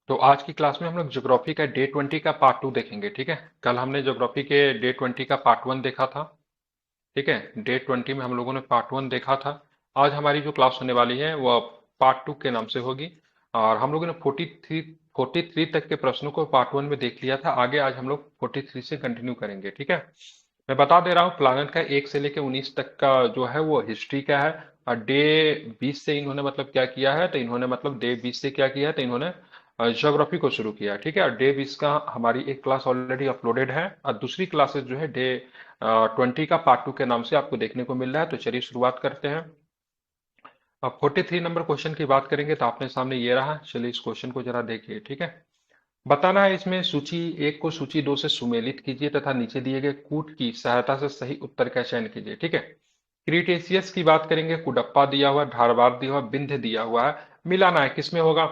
तो आज की क्लास में हम लोग ज्योग्राफी का डे 20 का पार्ट 2 देखेंगे। ठीक है, कल हमने ज्योग्राफी के डे 20 का पार्ट 1 देखा था। ठीक है, डे 20 में हम लोगों ने पार्ट 1 देखा था। आज हमारी जो क्लास होने वाली है वह पार्ट 2 के नाम से होगी। और हम लोगों ने 43 तक के प्रश्नों को पार्ट 1 में देख लिया था। आगे आज हम लोग 43 से कंटिन्यू करेंगे। ठीक है, मैं बता दे रहा हूँ प्लानट का 1 से लेकर 19 तक का जो है वो हिस्ट्री का है। और डे 20 से इन्होंने मतलब क्या किया है, तो इन्होंने मतलब डे 20 से क्या किया है, तो इन्होंने ज्योग्राफी को शुरू किया। ठीक है, और डे 20 का हमारी एक क्लास ऑलरेडी अपलोडेड है और दूसरी क्लासेस जो है डे 20 का पार्ट 2 के नाम से आपको देखने को मिल रहा है। तो चलिए शुरुआत करते हैं। अब 43 नंबर क्वेश्चन की बात करेंगे तो आपने सामने ये रहा। चलिए इस क्वेश्चन को जरा देखिए। ठीक है, बताना है इसमें सूची एक को सूची दो से सुमेलित कीजिए तथा नीचे दिए गए कूट की सहायता से सही उत्तर का चयन कीजिए। ठीक है, क्रीटेशियस की बात करेंगे, कुडप्पा दिया हुआ, ढारवार दिया हुआ, विंध्य दिया हुआ है। मिलाना है किसमें होगा।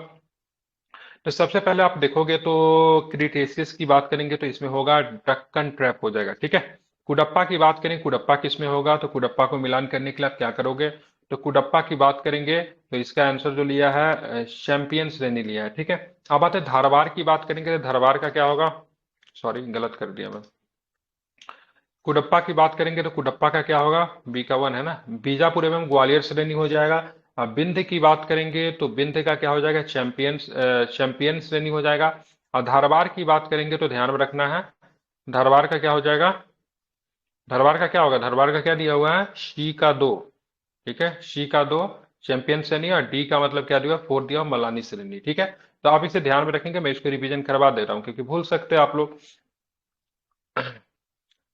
तो सबसे पहले आप देखोगे तो क्रीटेशियस की बात करेंगे तो इसमें होगा डक्कन ट्रैप हो जाएगा। ठीक है, कुडप्पा की बात करें, कुडप्पा किसमें होगा, तो कुडप्पा को मिलान करने के लिए आप क्या करोगे, तो कुडप्पा की बात करेंगे तो इसका आंसर जो लिया है चैंपियन श्रेणी लिया है। ठीक है, अब आते हैं धारवाड़ की बात करेंगे तो धारवाड़ का क्या होगा, सॉरी गलत कर दिया मैं। कुडप्पा की बात करेंगे तो कुडप्पा का क्या होगा, बी का 1 है ना, बीजापुर एवं ग्वालियर श्रेणी हो जाएगा। अब विंध्य की बात करेंगे तो विंध्य का क्या हो जाएगा, चैंपियन श्रेणी हो जाएगा। और धारवाड़ की बात करेंगे तो ध्यान में रखना है, धारवाड़ का क्या हो जाएगा, धारवाड़ का क्या होगा, धारवाड़ का क्या दिया हुआ है, शी का 2। ठीक है, शी का 2 चैंपियन श्रेणी, और डी का मतलब क्या दिया, 4 दिया हुआ, मलानी श्रेणी। ठीक है, तो आप इसे ध्यान में रखेंगे, मैं इसको रिवीजन करवा दे रहा हूँ क्योंकि भूल सकते हैं आप लोग।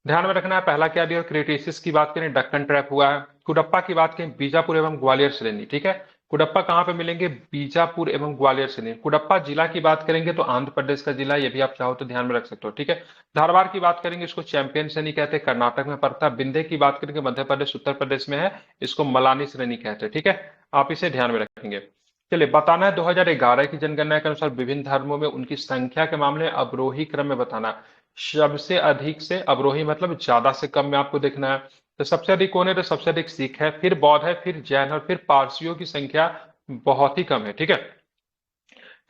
ध्यान में रखना है, पहला क्या दिया, क्रिटेशियस की बात करें डक्कन ट्रैप हुआ है। कुडप्पा की बात करें बीजापुर एवं ग्वालियर श्रेणी। ठीक है, कुडप्पा कहाँ पे मिलेंगे, बीजापुर एवं ग्वालियर श्रेणी। कुडप्पा जिला की बात करेंगे तो आंध्र प्रदेश का जिला, ये भी आप चाहो तो ध्यान में रख सकते हो। ठीक है, धारवाड़ की बात करेंगे इसको चैंपियन श्रेणी कहते हैं, कर्नाटक में पड़ता है। विंध्य की बात करेंगे मध्य प्रदेश उत्तर प्रदेश में है, इसको मलानी श्रेणी कहते हैं। ठीक है, आप इसे ध्यान में रखेंगे। चलिए बताना है 2011 की जनगणना के अनुसार विभिन्न धर्मों में उनकी संख्या के मामले में अवरोही क्रम में बताना। सबसे अधिक से अवरोही मतलब ज्यादा से कम में आपको देखना है। तो सबसे अधिक कौन है, तो सबसे अधिक सिख है, फिर बौद्ध है, फिर जैन और फिर पारसियों की संख्या बहुत ही कम है। ठीक है,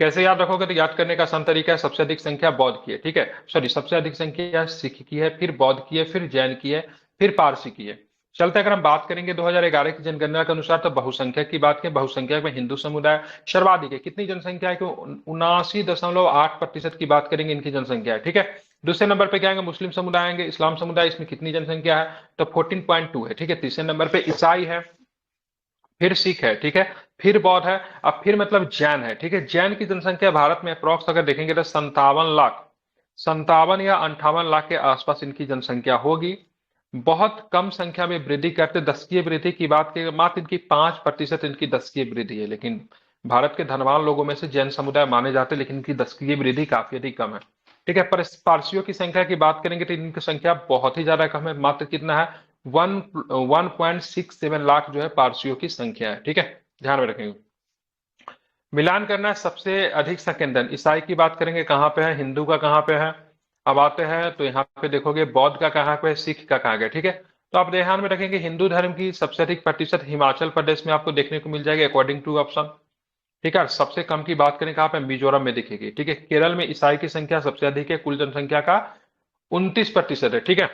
कैसे याद रखोगे, तो याद करने का आसान तरीका है, सबसे अधिक संख्या बौद्ध की है। ठीक है, सॉरी सबसे अधिक संख्या सिख की है, फिर बौद्ध की है, फिर जैन की है, फिर पारसी की है। चलते अगर हम बात करेंगे 2011 की जनगणना के अनुसार, तो बहुसंख्यक की बात करें, बहुसंख्यक में हिंदू समुदाय सर्वाधिक है। कितनी जनसंख्या है, कि 79.8% की बात करेंगे इनकी जनसंख्या है। ठीक है, दूसरे नंबर पे क्या आएंगे, मुस्लिम समुदाय आएंगे, इस्लाम समुदाय, इसमें कितनी जनसंख्या है, तो 14.2 है। ठीक है, तीसरे नंबर पे ईसाई है, फिर सिख है। ठीक है, फिर बौद्ध है, अब फिर मतलब जैन है। ठीक है, जैन की जनसंख्या भारत में अप्रोक्स अगर देखेंगे तो 57 लाख, 57 या 58 लाख के आसपास इनकी जनसंख्या होगी। बहुत कम संख्या में वृद्धि करते, दशकीय वृद्धि की बात की मात्र इनकी 5% इनकी दशकीय वृद्धि है। लेकिन भारत के धनवान लोगों में से जैन समुदाय माने जाते हैं, लेकिन इनकी दशकीय वृद्धि काफी अधिक कम है। ठीक है, पर पारसियों की संख्या की बात करेंगे तो इनकी संख्या बहुत ही ज्यादा कम है, मात्र कितना है, 1.67 लाख जो है पारसियों की संख्या है। ठीक है, ध्यान में रखेंगे। मिलान करना है सबसे अधिक संकेंदन, ईसाई की बात करेंगे कहाँ पे है, हिंदू का कहाँ पे है। अब आते हैं तो यहाँ पे देखोगे बौद्ध का कहाँ पे है, सिख का कहाँ गया। ठीक है, तो आप ध्यान में रखेंगे हिंदू धर्म की सबसे अधिक प्रतिशत हिमाचल प्रदेश में आपको देखने को मिल जाएगी अकॉर्डिंग टू ऑप्शन। ठीक है, सबसे कम की बात करें कहाँ पे, मिजोरम में दिखेगी। ठीक है, केरल में ईसाई की संख्या सबसे अधिक है, कुल जनसंख्या का 29% है। ठीक है,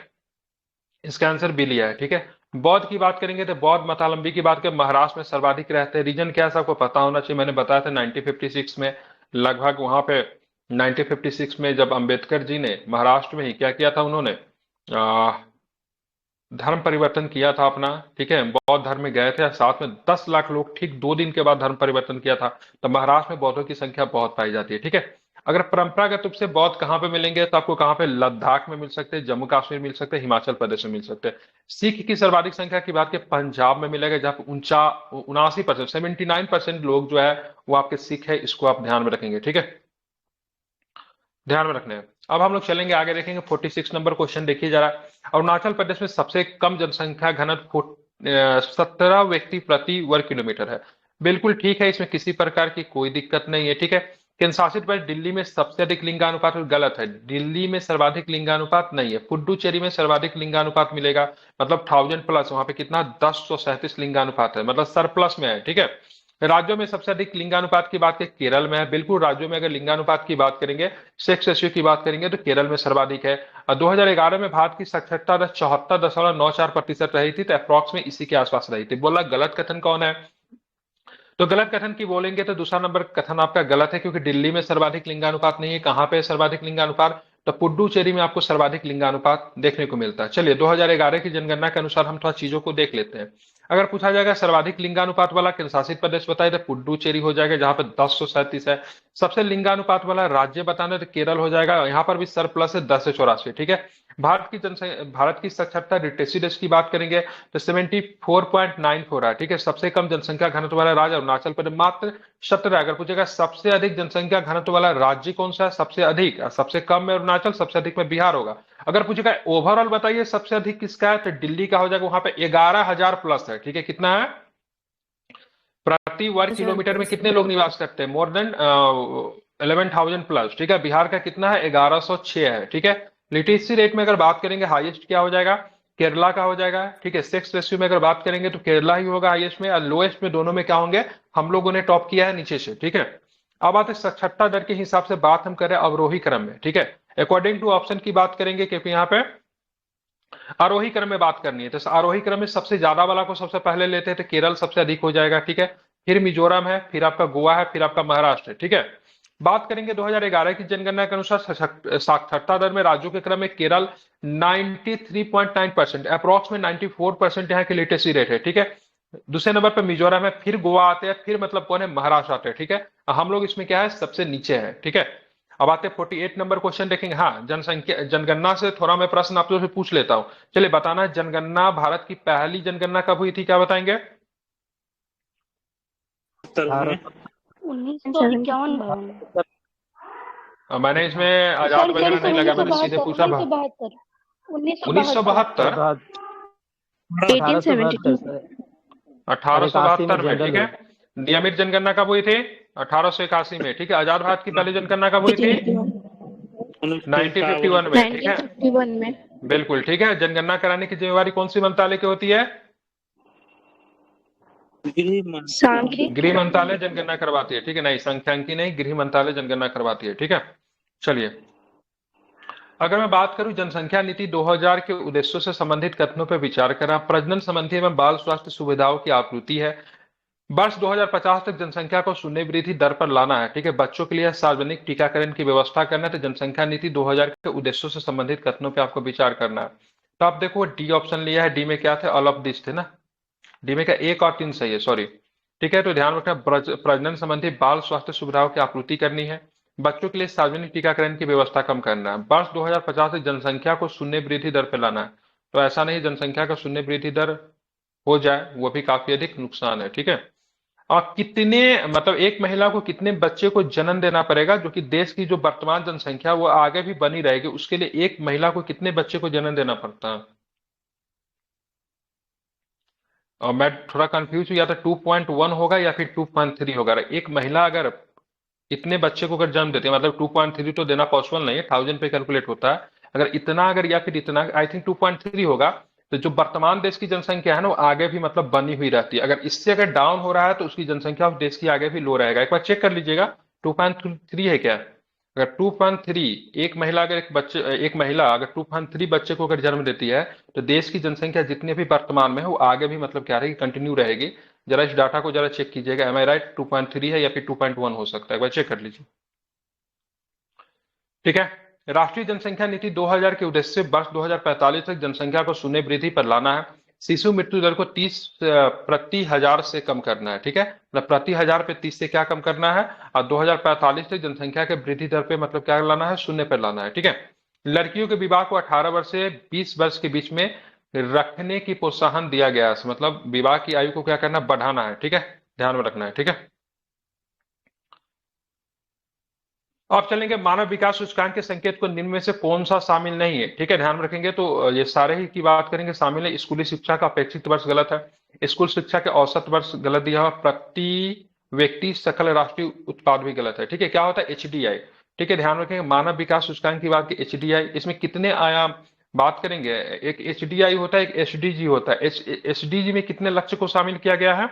इसका आंसर बी लिया है। ठीक है, बौद्ध की बात करेंगे तो बौद्ध मतावलंबी की बात करें, महाराष्ट्र में सर्वाधिक रहते हैं। रीजन क्या है सबको पता होना चाहिए, मैंने बताया था 1956 में लगभग वहां पे, 1956 में जब अंबेडकर जी ने महाराष्ट्र में ही क्या किया था, उन्होंने धर्म परिवर्तन किया था अपना। ठीक है, बौद्ध धर्म में गए थे, साथ में 10 लाख लोग ठीक 2 दिन के बाद धर्म परिवर्तन किया था। तो महाराष्ट्र में बौद्धों की संख्या बहुत पाई जाती है। ठीक है, अगर परंपरागत रूप से बौद्ध कहाँ पे मिलेंगे, तो आपको कहाँ पे, लद्दाख में मिल सकते हैं, जम्मू कश्मीर मिल सकते हैं, हिमाचल प्रदेश में मिल सकते हैं। सिख की सर्वाधिक संख्या की बात करें, पंजाब में मिलेगा, जहाँ पे 79%, 79% लोग जो है वो आपके सिख है, इसको आप ध्यान में रखेंगे। ठीक है, ध्यान में रखना है। अब हम लोग चलेंगे आगे, देखेंगे 46 नंबर क्वेश्चन देखिए जरा। अरुणाचल प्रदेश में सबसे कम जनसंख्या घनत्व 17 व्यक्ति प्रति वर्ग किलोमीटर है। बिल्कुल ठीक है, इसमें किसी प्रकार की कोई दिक्कत नहीं है। ठीक है, केंद्र शासित प्रदेश दिल्ली में सबसे अधिक लिंगानुपात गलत है, दिल्ली में सर्वाधिक लिंगानुपात नहीं है, पुडुचेरी में सर्वाधिक लिंगानुपात मिलेगा, मतलब 1000 प्लस, वहां पे कितना 1037 लिंगानुपात है, मतलब सरप्लस में है। ठीक है, राज्यों में सबसे अधिक लिंगानुपात की बात करें केरल में है। बिल्कुल, राज्यों में अगर लिंगानुपात की बात करेंगे, सेक्स रेशियो की बात करेंगे तो केरल में सर्वाधिक है। और 2011 में भारत की साक्षरता दर 74.94% रही थी, तो अप्रॉक्स में इसी के आसपास रही थी। बोला गलत कथन कौन है? तो गलत कथन की बोलेंगे तो दूसरा नंबर कथन आपका गलत है, क्योंकि दिल्ली में सर्वाधिक लिंगानुपात नहीं है। कहां पे है सर्वाधिक लिंगानुपात? तो पुडुचेरी में आपको सर्वाधिक लिंगानुपात देखने को मिलता है। चलिए 2011 की जनगणना के अनुसार हम थोड़ा चीजों को देख लेते हैं। अगर पूछा जाएगा सर्वाधिक लिंगानुपात वाला केंद्र शासित प्रदेश बताए तो पुडुचेरी हो जाएगा, जहां पे 1037 है। सबसे लिंगानुपात वाला राज्य बताना तो केरल हो जाएगा, यहाँ पर भी सरप्लस है 10 से 84। ठीक है। भारत की साक्षरता लिटरेसी रेट की बात करेंगे तो 74.94 है। ठीक है। सबसे कम जनसंख्या घनत्व वाला राज्य अरुणाचल प्रदेश, मात्र 17। अगर पूछेगा सबसे अधिक जनसंख्या घनत्व वाला राज्य कौन सा है, सबसे अधिक, सबसे कम में अरुणाचल, सबसे अधिक में बिहार होगा। अगर पूछेगा ओवरऑल बताइए सबसे अधिक किसका है, तो दिल्ली का हो जाएगा, वहां पे 11,000 प्लस है। ठीक है। कितना है? प्रति वर्ग किलोमीटर में कितने लोग निवास करते हैं? More than 11,000 plus. ठीक है। बिहार का कितना है? 1106 है। ठीक है। लिटरेसी रेट में अगर बात करेंगे हाईएस्ट क्या हो जाएगा? केरला का हो जाएगा। ठीक है। सेक्स रेशियो में अगर बात करेंगे तो केरला ही होगा हाईएस्ट में, और लोएस्ट में दोनों में क्या होंगे? हम लोगों ने टॉप किया है नीचे से। ठीक है। अब आते साक्षरता दर के हिसाब से बात हम करें अवरोही क्रम में। ठीक है। अकॉर्डिंग टू ऑप्शन की बात करेंगे, क्योंकि यहाँ पे आरोही क्रम में बात करनी है, तो आरोही क्रम में सबसे ज्यादा वाला को सबसे पहले लेते हैं, तो केरल सबसे अधिक हो जाएगा। ठीक है। फिर मिजोरम है, फिर आपका गोवा है, फिर आपका महाराष्ट्र है। ठीक है। बात करेंगे 2011 की जनगणना के अनुसार साक्षरता दर में राज्यों के क्रम में केरल 93.9%, अप्रोक्स में 94% यहाँ की लिटरेसी रेट है। ठीक है। दूसरे नंबर पर मिजोरम है, फिर गोवा आते हैं, फिर मतलब कौन है? महाराष्ट्र आते हैं। ठीक है। हम लोग इसमें क्या है? सबसे नीचे है। ठीक है। अब आते हैं 48 नंबर क्वेश्चन देखेंगे। हाँ, जनसंख्या जनगणना से थोड़ा मैं प्रश्न आप लोगों से पूछ लेता हूं। चलिए बताना, जनगणना भारत की पहली जनगणना कब हुई थी, क्या बताएंगे? भारत 1951 में। मैंने इसमें आजाद सॉरी वगैरह नहीं लगा, मैंने सीधे पूछा। 1972 1972 1872 सर। और 81 में 1872 में। ठीक जनरल है। हुई। नियमित जनगणना कब हुई थी? 1881 में। ठीक है। आजाद भारत की पहली जनगणना कब हुई थी? 1951 में। ठीक है। 1951 में। बिल्कुल ठीक है। जनगणना कराने की जिम्मेवारी कौन सी मंत्रालय की होती है? गृह मंत्रालय जनगणना करवाती है। ठीक है। नहीं, संख्यांकी नहीं, गृह मंत्रालय जनगणना करवाती है। ठीक है। चलिए, अगर मैं बात करूं जनसंख्या नीति 2000 के उद्देश्यों से संबंधित कथनों पर विचार करा, प्रजनन संबंधी एवं बाल स्वास्थ्य सुविधाओं की आपूर्ति है। वर्ष 2050 तक जनसंख्या को शून्य वृद्धि दर पर लाना है। ठीक है। बच्चों के लिए सार्वजनिक टीकाकरण की व्यवस्था करना है। तो जनसंख्या नीति 2000 के उद्देश्यों से संबंधित कथनों पर आपको विचार करना है। तो आप देखो डी ऑप्शन लिया है। डी में क्या थे? ऑल ऑफ दिस थे ना। डी में क्या 1 और 3 सही है? सॉरी। ठीक है। तो ध्यान रखना, प्रजनन संबंधी बाल स्वास्थ्य सुविधाओं की आपूर्ति करनी है। बच्चों के लिए सार्वजनिक टीकाकरण की व्यवस्था कम करना है। वर्ष 2050 तक जनसंख्या को शून्य वृद्धि दर पर लाना है। तो ऐसा नहीं जनसंख्या का शून्य वृद्धि दर हो जाए, वो भी काफी अधिक नुकसान है। ठीक है। और कितने, मतलब एक महिला को कितने बच्चे को जन्म देना पड़ेगा, जो कि देश की जो वर्तमान जनसंख्या वो आगे भी बनी रहेगी, उसके लिए एक महिला को कितने बच्चे को जन्म देना पड़ता है? और मैं थोड़ा कंफ्यूज हूँ, या तो 2.1 होगा या फिर 2.3 होगा। एक महिला अगर इतने बच्चे को अगर जन्म देती है, मतलब 2.3 तो देना पॉसिबल नहीं है, 1000 पे कैलकुलेट होता है। अगर इतना, अगर या फिर इतना, आई थिंक 2.3 होगा। तो जो वर्तमान देश की जनसंख्या है ना, वो आगे भी मतलब बनी हुई रहती है। अगर इससे अगर डाउन हो रहा है तो उसकी जनसंख्या उस देश की आगे भी लो रहेगा। एक बार चेक कर लीजिएगा 2.3 है क्या। अगर 2.3, एक महिला अगर 2.3 बच्चे को अगर जन्म देती है, तो देश की जनसंख्या जितनी भी वर्तमान में है वो आगे भी मतलब क्या रहेगी? कंटिन्यू रहेगी। जरा इस डाटा को जरा चेक कीजिएगा, एम आई राइट? 2.3 है या फिर 2.1 हो सकता है, एक बार चेक कर लीजिए। ठीक है। राष्ट्रीय जनसंख्या नीति 2000 के उद्देश्य से वर्ष 2045 तक जनसंख्या को शून्य वृद्धि पर लाना है। शिशु मृत्यु दर को 30 प्रति हजार से कम करना है। ठीक है। मतलब प्रति हजार पे 30 से क्या कम करना है, और 2045 तक जनसंख्या के वृद्धि दर पे मतलब क्या लाना है? शून्य पर लाना है। ठीक है। लड़कियों के विवाह को 18 वर्ष से 20 वर्ष के बीच में रखने की प्रोत्साहन दिया गया है। मतलब विवाह की आयु को क्या करना? बढ़ाना है। ठीक है। ध्यान में रखना है। ठीक है। अब चलेंगे मानव विकास सूचकांक के संकेत को निम्न में से कौन सा शामिल नहीं है। ठीक है। ध्यान रखेंगे तो ये सारे ही की बात करेंगे शामिल है। स्कूली शिक्षा का अपेक्षित वर्ष गलत है। स्कूल शिक्षा के औसत वर्ष गलत दिया हुआ। प्रति व्यक्ति सकल राष्ट्रीय उत्पाद भी गलत है। ठीक है। क्या होता है? एचडीआई। ठीक है। ध्यान रखेंगे मानव विकास सूचकांक की बात की, एचडीआई, इसमें कितने आयाम बात करेंगे? एक एचडीआई होता है, एक एसडीजी होता है। एसडीजी में कितने लक्ष्य को शामिल किया गया है?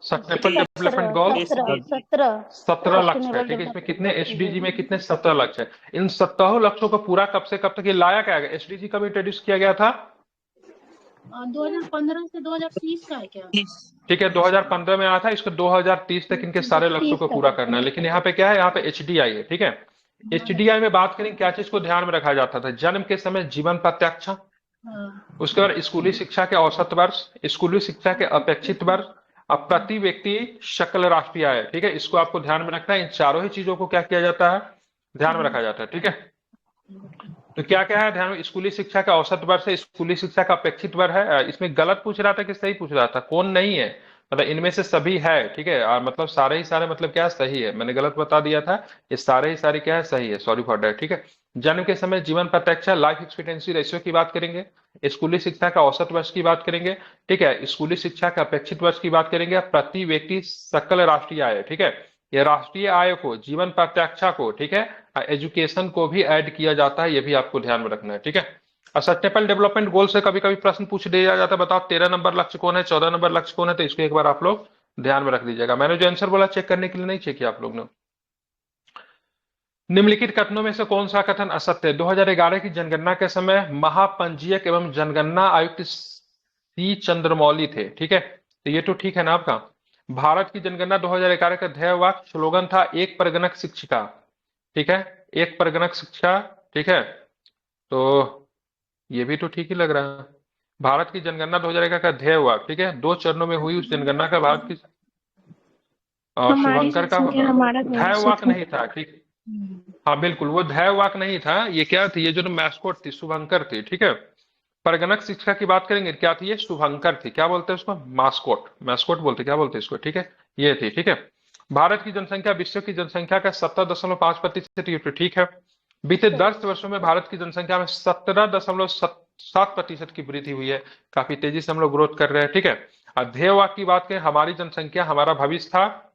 सस्टेनेबल डेवलपमेंट गोल 17 लक्ष्य है, ठीक है। इसमें कितने एसडीजी में कितने 17 लक्ष्य है। इन 17 लक्ष्यों को पूरा कब से कब तक ये लाया क्या गया? एसडीजी कब इंट्रोड्यूस किया गया था? 2015 से 2030 का है क्या? ठीक है, 2015 में आया था। इसको 2030 तक इनके सारे लक्ष्यों को पूरा करना है। लेकिन यहाँ पे क्या है, यहाँ पे एचडीआई है, ठीक है। एचडीआई में बात करें क्या चीज को ध्यान में रखा जाता था? जन्म के समय जीवन प्रत्यक्ष, उसके बाद स्कूली शिक्षा के औसत वर्ष, स्कूली शिक्षा के अपेक्षित वर्ष, अब प्रति व्यक्ति सकल राष्ट्रीय आय, ठीक है। इसको आपको ध्यान में रखना है। इन चारों ही चीजों को क्या किया जाता है? ध्यान में रखा जाता है, ठीक है। तो क्या क्या है ध्यान में? स्कूली शिक्षा का औसत वर्ष है, स्कूली शिक्षा का अपेक्षित वर्ष है। इसमें गलत पूछ रहा था कि सही पूछ रहा था? कौन नहीं है, मतलब इनमें से सभी है, ठीक है। मतलब सारे ही सारे मतलब क्या है? सही है। मैंने गलत बता दिया था, ये सारे ही सारे क्या है? सही है, सॉरी फॉर दैट, ठीक है। जन्म के समय जीवन प्रत्यक्ष, लाइफ एक्सपेक्टेंसी रेशियो की बात करेंगे, स्कूली शिक्षा का औसत वर्ष की बात करेंगे, ठीक है। स्कूली शिक्षा का अपेक्षित वर्ष की बात करेंगे, प्रति व्यक्ति सकल राष्ट्रीय आय, ठीक है। ये राष्ट्रीय आय को, जीवन प्रत्याक्षा को, ठीक है, एजुकेशन को भी ऐड किया जाता है, ये भी आपको ध्यान में रखना है, ठीक है। सस्टेनेबल डेवलपमेंट गोल से कभी कभी प्रश्न पूछ दिया जाता है, बताओ 13 नंबर लक्ष्य कौन है, 14 नंबर लक्ष्य कौन है? तो इसको एक बार आप लोग ध्यान में रख दीजिएगा। मैंने जो आंसर बोला चेक करने के लिए नहीं चेक किया आप लोग ने। निम्नलिखित कथनों में से कौन सा कथन असत्य है? 2011 की जनगणना के समय महापंजीयक एवं जनगणना आयुक्त सी चंद्रमौली थे, ठीक है। तो ये तो ठीक है ना आपका। भारत की जनगणना 2011 का ध्येय वाक्य स्लोगन था एक परगणक शिक्षिका, ठीक है, एक परगणक शिक्षा, ठीक है। तो ये भी तो ठीक ही लग रहा है। भारत की जनगणना 2011 का ध्येय वाक्य, ठीक है, 2 चरणों में हुई उस जनगणना का भारत की शुभंकर का ध्येय वाक्य नहीं था, ठीक। हाँ बिल्कुल, वो ध्येय वाक्य नहीं था। ये क्या थी? ये जो मैस्कोट थी, शुभंकर थी, ठीक है। परगणक शिक्षा की बात करेंगे, क्या थी? ये शुभंकर थी। क्या बोलते हैं उसको? मास्कोट, मैस्कोट बोलते, क्या बोलते हैं इसको, ठीक है। ये थी, ठीक है। भारत की जनसंख्या विश्व की जनसंख्या का 17.5%, ये तो ठीक है। बीते 10 वर्षों में भारत की जनसंख्या में 17.7% की वृद्धि हुई है। काफी तेजी से हम लोग ग्रोथ कर रहे हैं, ठीक है। ध्येय वाक्य की बात करें, हमारी जनसंख्या हमारा भविष्य था।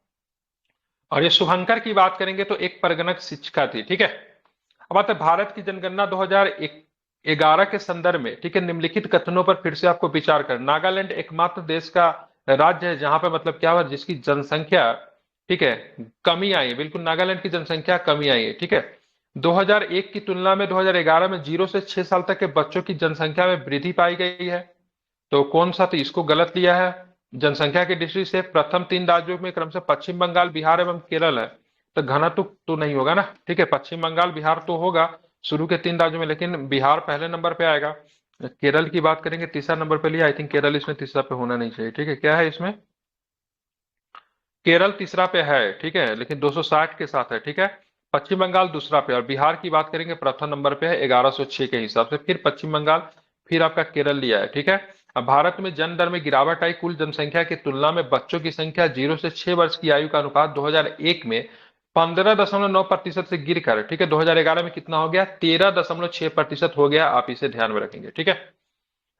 और ये शुभंकर की बात करेंगे तो एक परगणक शिक्षिका थी, ठीक है। अब बात है भारत की जनगणना 2011 के संदर्भ में, ठीक है, निम्नलिखित कथनों पर फिर से आपको विचार कर। नागालैंड एकमात्र देश का राज्य है जहां पे मतलब क्या हुआ, जिसकी जनसंख्या, ठीक है, कमी आई है। बिल्कुल, नागालैंड की जनसंख्या कमी आई है, ठीक है। 2001 की तुलना में 2011 में 0 से 6 साल तक के बच्चों की जनसंख्या में वृद्धि पाई गई है। तो कौन सा? तो इसको गलत लिया है। जनसंख्या की दृष्टि से प्रथम 3 राज्यों में क्रम से पश्चिम बंगाल, बिहार एवं केरल है। तो घनत्व तो नहीं होगा ना, ठीक है। पश्चिम बंगाल, बिहार तो होगा शुरू के 3 राज्यों में, लेकिन बिहार पहले नंबर पे आएगा। केरल की बात करेंगे तीसरा नंबर पे लिया। आई थिंक केरल इसमें तीसरा पे होना नहीं चाहिए, ठीक है। क्या है इसमें? केरल तीसरा पे है, ठीक है, लेकिन 260 के साथ है, ठीक है। पश्चिम बंगाल दूसरा पे, और बिहार की बात करेंगे प्रथम नंबर पे है 1106 के हिसाब से। फिर पश्चिम बंगाल, फिर आपका केरल लिया है, ठीक है। अब भारत में जन्म दर में गिरावट आई। कुल जनसंख्या की तुलना में बच्चों की संख्या 0 से 6 वर्ष की आयु का अनुपात 2001 में 15.9% से गिरकर, ठीक है, 2011 में कितना हो गया? 13.6% हो गया। आप इसे ध्यान में रखेंगे, ठीक है।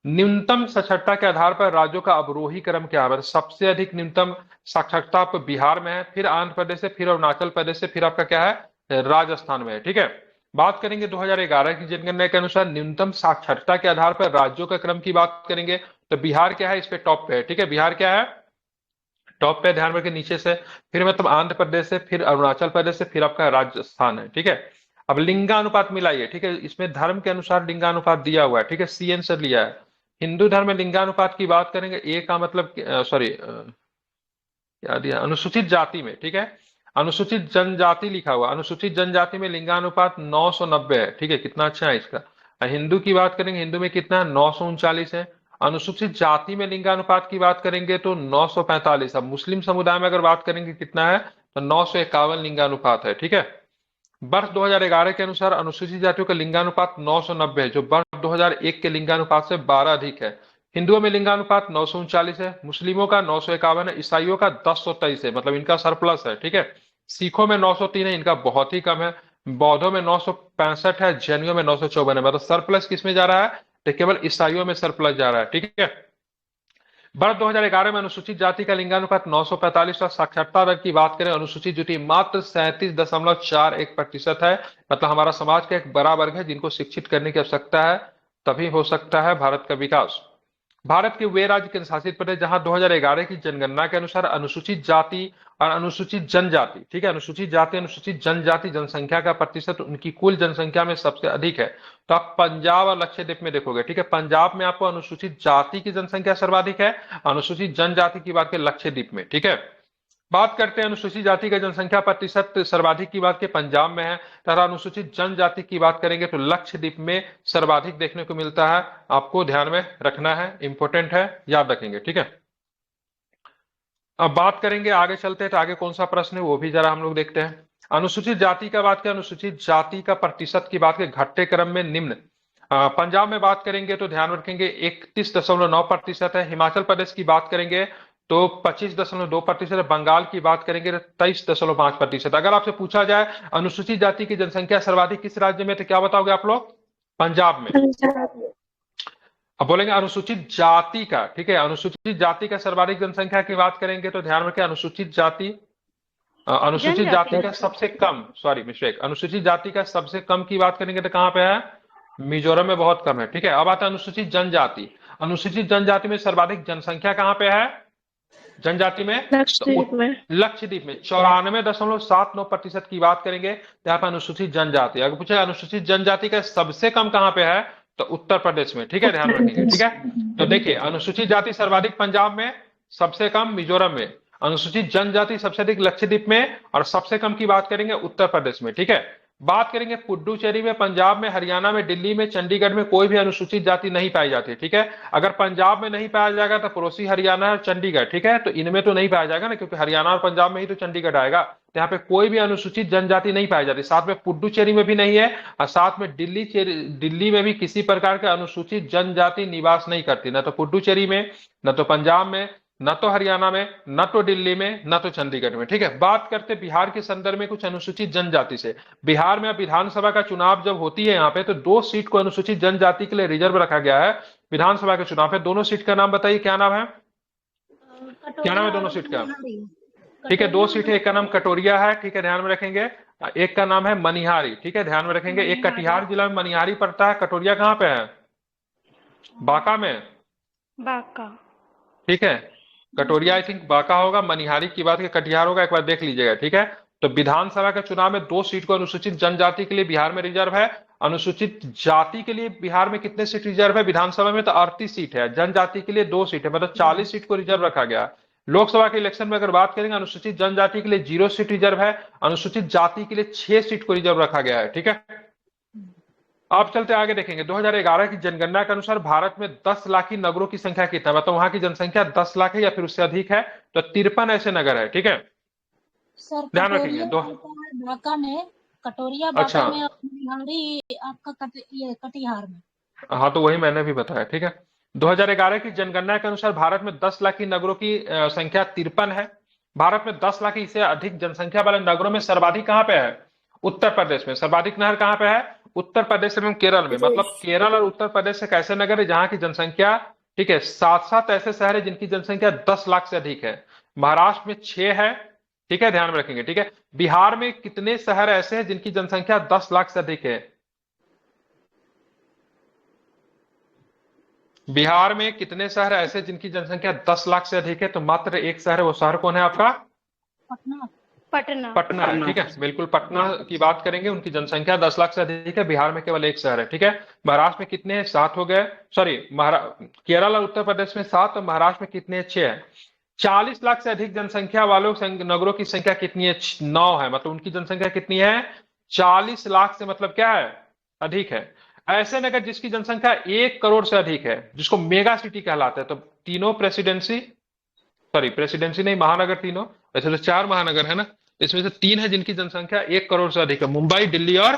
न्यूनतम साक्षरता के आधार पर राज्यों का अवरोही क्रम क्या है? सबसे अधिक न्यूनतम साक्षरता आपको बिहार में है, फिर आंध्र प्रदेश से, फिर अरुणाचल प्रदेश से, फिर आपका क्या है? राजस्थान में है, ठीक है। बात करेंगे 2011 की जनगणना के अनुसार न्यूनतम साक्षरता के आधार पर राज्यों का क्रम की बात करेंगे तो बिहार क्या है? इस पे टॉप पे है, ठीक है। बिहार क्या है? टॉप पे, ध्यान रखें, नीचे से फिर मतलब आंध्र प्रदेश से, फिर अरुणाचल प्रदेश से, फिर आपका राजस्थान है, ठीक है। अब लिंगानुपात मिलाइए, ठीक है। इसमें धर्म के अनुसार लिंगानुपात दिया हुआ है, ठीक है, सी आंसर लिया है। हिंदू धर्म में लिंगानुपात की बात करेंगे, ए का मतलब सॉरी क्या दिया? अनुसूचित जाति में, ठीक है, अनुसूचित जनजाति लिखा हुआ। अनुसूचित जनजाति में लिंगानुपात 990 है, ठीक है। कितना अच्छा है इसका। हिंदू की बात करेंगे, हिंदू में कितना है? 939 है। अनुसूचित जाति में लिंगानुपात की बात करेंगे तो 945। अब मुस्लिम समुदाय में अगर बात करेंगे कितना है? तो 951 लिंगानुपात है, ठीक है। वर्ष 2011 के अनुसार अनुसूचित जातियों का लिंगानुपात 990 है, जो वर्ष 2001 के लिंगानुपात से 12 अधिक है। हिंदुओं में लिंगानुपात 939 है, मुस्लिमों का 951 है, ईसाइयों का 1023 है, मतलब इनका सरप्लस है, ठीक है। सिखों में 903 है, इनका बहुत ही कम है। बौद्धों में 965 है, जैनियों में 954 है। मतलब सरप्लस किसमें जा रहा है? तो केवल ईसाइयों में सरप्लस जा रहा है, ठीक है। वर्ष 2011 में अनुसूचित जाति का लिंगानुपात 945 और साक्षरता दर की बात करें, अनुसूचित जाति मात्र 37.41% है। मतलब हमारा समाज का एक बड़ा वर्ग है जिनको शिक्षित करने की आवश्यकता है, तभी हो सकता है भारत का विकास। भारत के वे राज्य केंद्र शासित प्रदेश जहां 2011 की जनगणना के अनुसार अनुसूचित जाति और अनुसूचित जनजाति, ठीक है, अनुसूचित जाति अनुसूचित जनजाति जनसंख्या का प्रतिशत उनकी कुल जनसंख्या में सबसे अधिक है। तो आप पंजाब और लक्षद्वीप में देखोगे, ठीक है, पंजाब में आपको अनुसूचित जाति की जनसंख्या सर्वाधिक है, अनुसूचित जनजाति की बात करें लक्षद्वीप में, ठीक है। बात करते हैं अनुसूचित जाति का जनसंख्या प्रतिशत सर्वाधिक की बात के पंजाब में है, तथा अनुसूचित जनजाति की बात करेंगे तो लक्षद्वीप में सर्वाधिक देखने को मिलता है। आपको ध्यान में रखना है, इंपॉर्टेंट है, याद रखेंगे, ठीक है। अब बात करेंगे, आगे चलते हैं तो आगे कौन सा प्रश्न है वो भी जरा हम लोग देखते हैं। अनुसूचित जाति का बात करें, अनुसूचित जाति का प्रतिशत की बात करें घटते क्रम में निम्न। पंजाब में बात करेंगे तो ध्यान रखेंगे 31.9% है। हिमाचल प्रदेश की बात करेंगे तो 25.2% है। बंगाल की बात करेंगे तो 23.5%। अगर आपसे पूछा जाए अनुसूचित जाति की जनसंख्या सर्वाधिक किस राज्य में, तो क्या बताओगे आप लोग? पंजाब में। अब बोलेंगे अनुसूचित जाति का, ठीक है, अनुसूचित जाति का सर्वाधिक जनसंख्या की बात करेंगे तो ध्यान रखें अनुसूचित जाति, अनुसूचित जाति का सबसे कम, सॉरी मिस्टेक, अनुसूचित जाति का सबसे कम की बात करेंगे तो कहां पे है? मिजोरम में बहुत कम है, ठीक है। अब आता है अनुसूचित जनजाति। अनुसूचित जनजाति में सर्वाधिक जनसंख्या कहां पे है जनजाति में? लक्षद्वीप में। लक्षद्वीप में 94.79% की बात करेंगे तो यहाँ पे अनुसूचित जनजाति। अगर पूछे अनुसूचित जनजाति का सबसे कम कहां पे है तो उत्तर प्रदेश में, ठीक है, ध्यान रखेंगे, ठीक है। तो देखिए अनुसूचित जाति सर्वाधिक पंजाब में, सबसे कम मिजोरम में, अनुसूचित जनजाति सबसे अधिक लक्षद्वीप में, और सबसे कम की बात करेंगे उत्तर प्रदेश में, ठीक है। बात करेंगे पुडुचेरी में, पंजाब में, हरियाणा में, दिल्ली में, चंडीगढ़ में कोई भी अनुसूचित जाति नहीं पाई जाती, ठीक है। अगर पंजाब में नहीं पाया जाएगा तो पड़ोसी हरियाणा और चंडीगढ़, ठीक है, तो इनमें तो नहीं पाया जाएगा ना, क्योंकि हरियाणा और पंजाब में ही तो चंडीगढ़ आएगा। तो यहाँ पे कोई भी अनुसूचित जनजाति नहीं पाई जाती। साथ में पुडुचेरी में भी नहीं है, और साथ में दिल्ली में भी किसी प्रकार के अनुसूचित जनजाति निवास नहीं करती, न तो पुडुचेरी में, न तो पंजाब में, न तो हरियाणा में, न तो दिल्ली में, न तो चंडीगढ़ में, ठीक है। बात करते बिहार के संदर्भ में कुछ अनुसूचित जनजाति से। बिहार में अब विधानसभा का चुनाव जब होती है यहाँ पे तो 2 सीट को अनुसूचित जनजाति के लिए रिजर्व रखा गया है। विधानसभा के चुनाव है, दोनों सीट का नाम बताइए, क्या नाम है? क्या नाम है दोनों सीट का? ठीक है, 2 सीट है, एक का नाम कटोरिया है, ठीक है, ध्यान में रखेंगे, एक का नाम है मनिहारी, ठीक है, ध्यान में रखेंगे। एक कटिहार जिला में मनिहारी पड़ता है, कटोरिया कहाँ पे है? बांका में, बांका, ठीक है, कटोरिया आई थिंक बांका होगा, मनिहारी की बात कटिहार होगा, एक बार देख लीजिएगा, ठीक है। तो विधानसभा के चुनाव में 2 सीट को अनुसूचित जनजाति के लिए बिहार में रिजर्व है। अनुसूचित जाति के लिए बिहार में कितने सीट रिजर्व है? विधानसभा में तो 38 सीट है, जनजाति के लिए 2 सीट है, मतलब 40 सीट को रिजर्व रखा गया। लोकसभा के इलेक्शन में अगर बात करेंगे अनुसूचित जनजाति के लिए 0 सीट रिजर्व है, अनुसूचित जाति के लिए 6 सीट को रिजर्व रखा गया है, ठीक है। आप चलते आगे देखेंगे 2011 की जनगणना के अनुसार भारत में 10 लाख की नगरों की संख्या कितना है? मतलब वहां की जनसंख्या 10 लाख है या फिर उससे अधिक है, तो 53 ऐसे नगर है, ठीक है, सर ध्यान रखेंगे। बांका में, कटोरिया अच्छा, बांका में, और मनिहारी आपका ये कटिहार में। हाँ तो वही मैंने भी बताया, ठीक है। 2011 की जनगणना के अनुसार भारत में 10 लाख की नगरों की संख्या 53 है। भारत में 10 लाख से अधिक जनसंख्या वाले नगरों में सर्वाधिक कहां पे है? उत्तर प्रदेश में। सर्वाधिक नगर कहां पे है? उत्तर प्रदेश एवं केरल में। मतलब केरल और उत्तर प्रदेश एक ऐसे नगर है जहां की जनसंख्या, ठीक है, 7 ऐसे शहर है जिनकी जनसंख्या 10 लाख से अधिक है। महाराष्ट्र में 6 है, ठीक है, ध्यान में रखेंगे, ठीक है। बिहार में कितने शहर ऐसे हैं जिनकी जनसंख्या 10 लाख से अधिक है? बिहार में कितने शहर ऐसे जिनकी जनसंख्या 10 लाख से अधिक है? तो मात्र एक शहर है, वो शहर कौन है आपका? पटना। पटना। पटना है, ठीक है, बिल्कुल पटना की बात करेंगे, उनकी जनसंख्या 10 लाख से अधिक है। बिहार में केवल एक शहर है, ठीक है। महाराष्ट्र में कितने हैं? 7 हो गए, सॉरी, केरल और उत्तर प्रदेश में 7 और महाराष्ट्र में कितने हैं? 6 है। 40 लाख से अधिक जनसंख्या वालों नगरों की संख्या कितनी है? 9 है। मतलब उनकी जनसंख्या कितनी है? 40 लाख से मतलब क्या है? अधिक है। ऐसे नगर जिसकी जनसंख्या 1 करोड़ से अधिक है, जिसको मेगा सिटी कहलाता है, तो तीनों प्रेसिडेंसी नहीं, महानगर तीनों, वैसे तो 4 महानगर है ना, इसमें से 3 है जिनकी जनसंख्या 1 करोड़ से अधिक है। मुंबई, दिल्ली और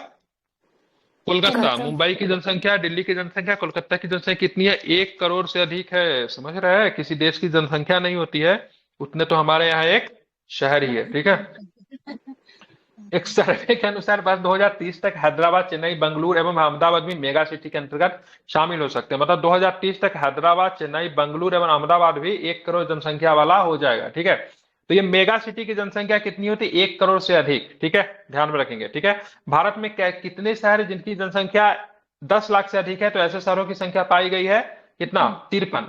कोलकाता। मुंबई की जनसंख्या, दिल्ली की जनसंख्या, कोलकाता की जनसंख्या कितनी है? 1 करोड़ से अधिक है। समझ रहे हैं? किसी देश की जनसंख्या नहीं होती है उतने, तो हमारे यहाँ एक शहर ही है, ठीक है। एक सर्वे के अनुसार बस 2030 तक हैदराबाद, चेन्नई, बेंगलुरु एवं अहमदाबाद भी मेगा सिटी के अंतर्गत शामिल हो सकते हैं। मतलब 2030 तक हैदराबाद, चेन्नई, बेंगलुरु एवं अहमदाबाद भी 1 करोड़ जनसंख्या वाला हो जाएगा, ठीक है। तो ये मेगा सिटी की जनसंख्या कितनी होती है? 1 करोड़ से अधिक, ठीक है, ध्यान में रखेंगे, ठीक है। भारत में कितने शहर जिनकी जनसंख्या 10 लाख से अधिक है? तो ऐसे शहरों की संख्या पाई गई है कितना 53।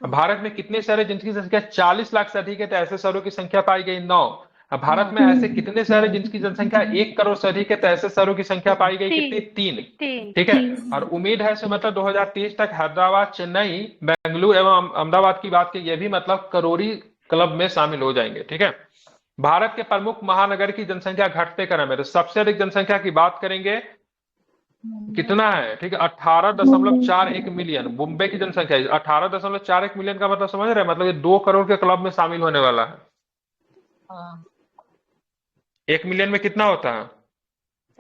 भारत में कितने शहर है जिनकी संख्या 40 लाख से अधिक है, तो ऐसे शहरों की संख्या पाई गई 9। अब भारत में ऐसे कितने शहर है जिनकी जनसंख्या 1 करोड़ से अधिक है, तो ऐसे शहरों की संख्या पाई गई कितनी 3। तीन। ठीक है, और उम्मीद है से मतलब 2030 तक हैदराबाद, चेन्नई, बेंगलुरु एवं अहमदाबाद की बात की, ये भी मतलब करोड़ी क्लब में शामिल हो जाएंगे। ठीक है, भारत के प्रमुख महानगर की जनसंख्या घटते क्रम में, तो सबसे अधिक जनसंख्या की बात करेंगे कितना है, ठीक है, 18.41 मिलियन मुंबई की जनसंख्या है। 18.41 मिलियन का मतलब समझ रहे हैं, मतलब ये 2 करोड़ के क्लब में शामिल होने वाला है। हाँ 1 मिलियन में कितना होता है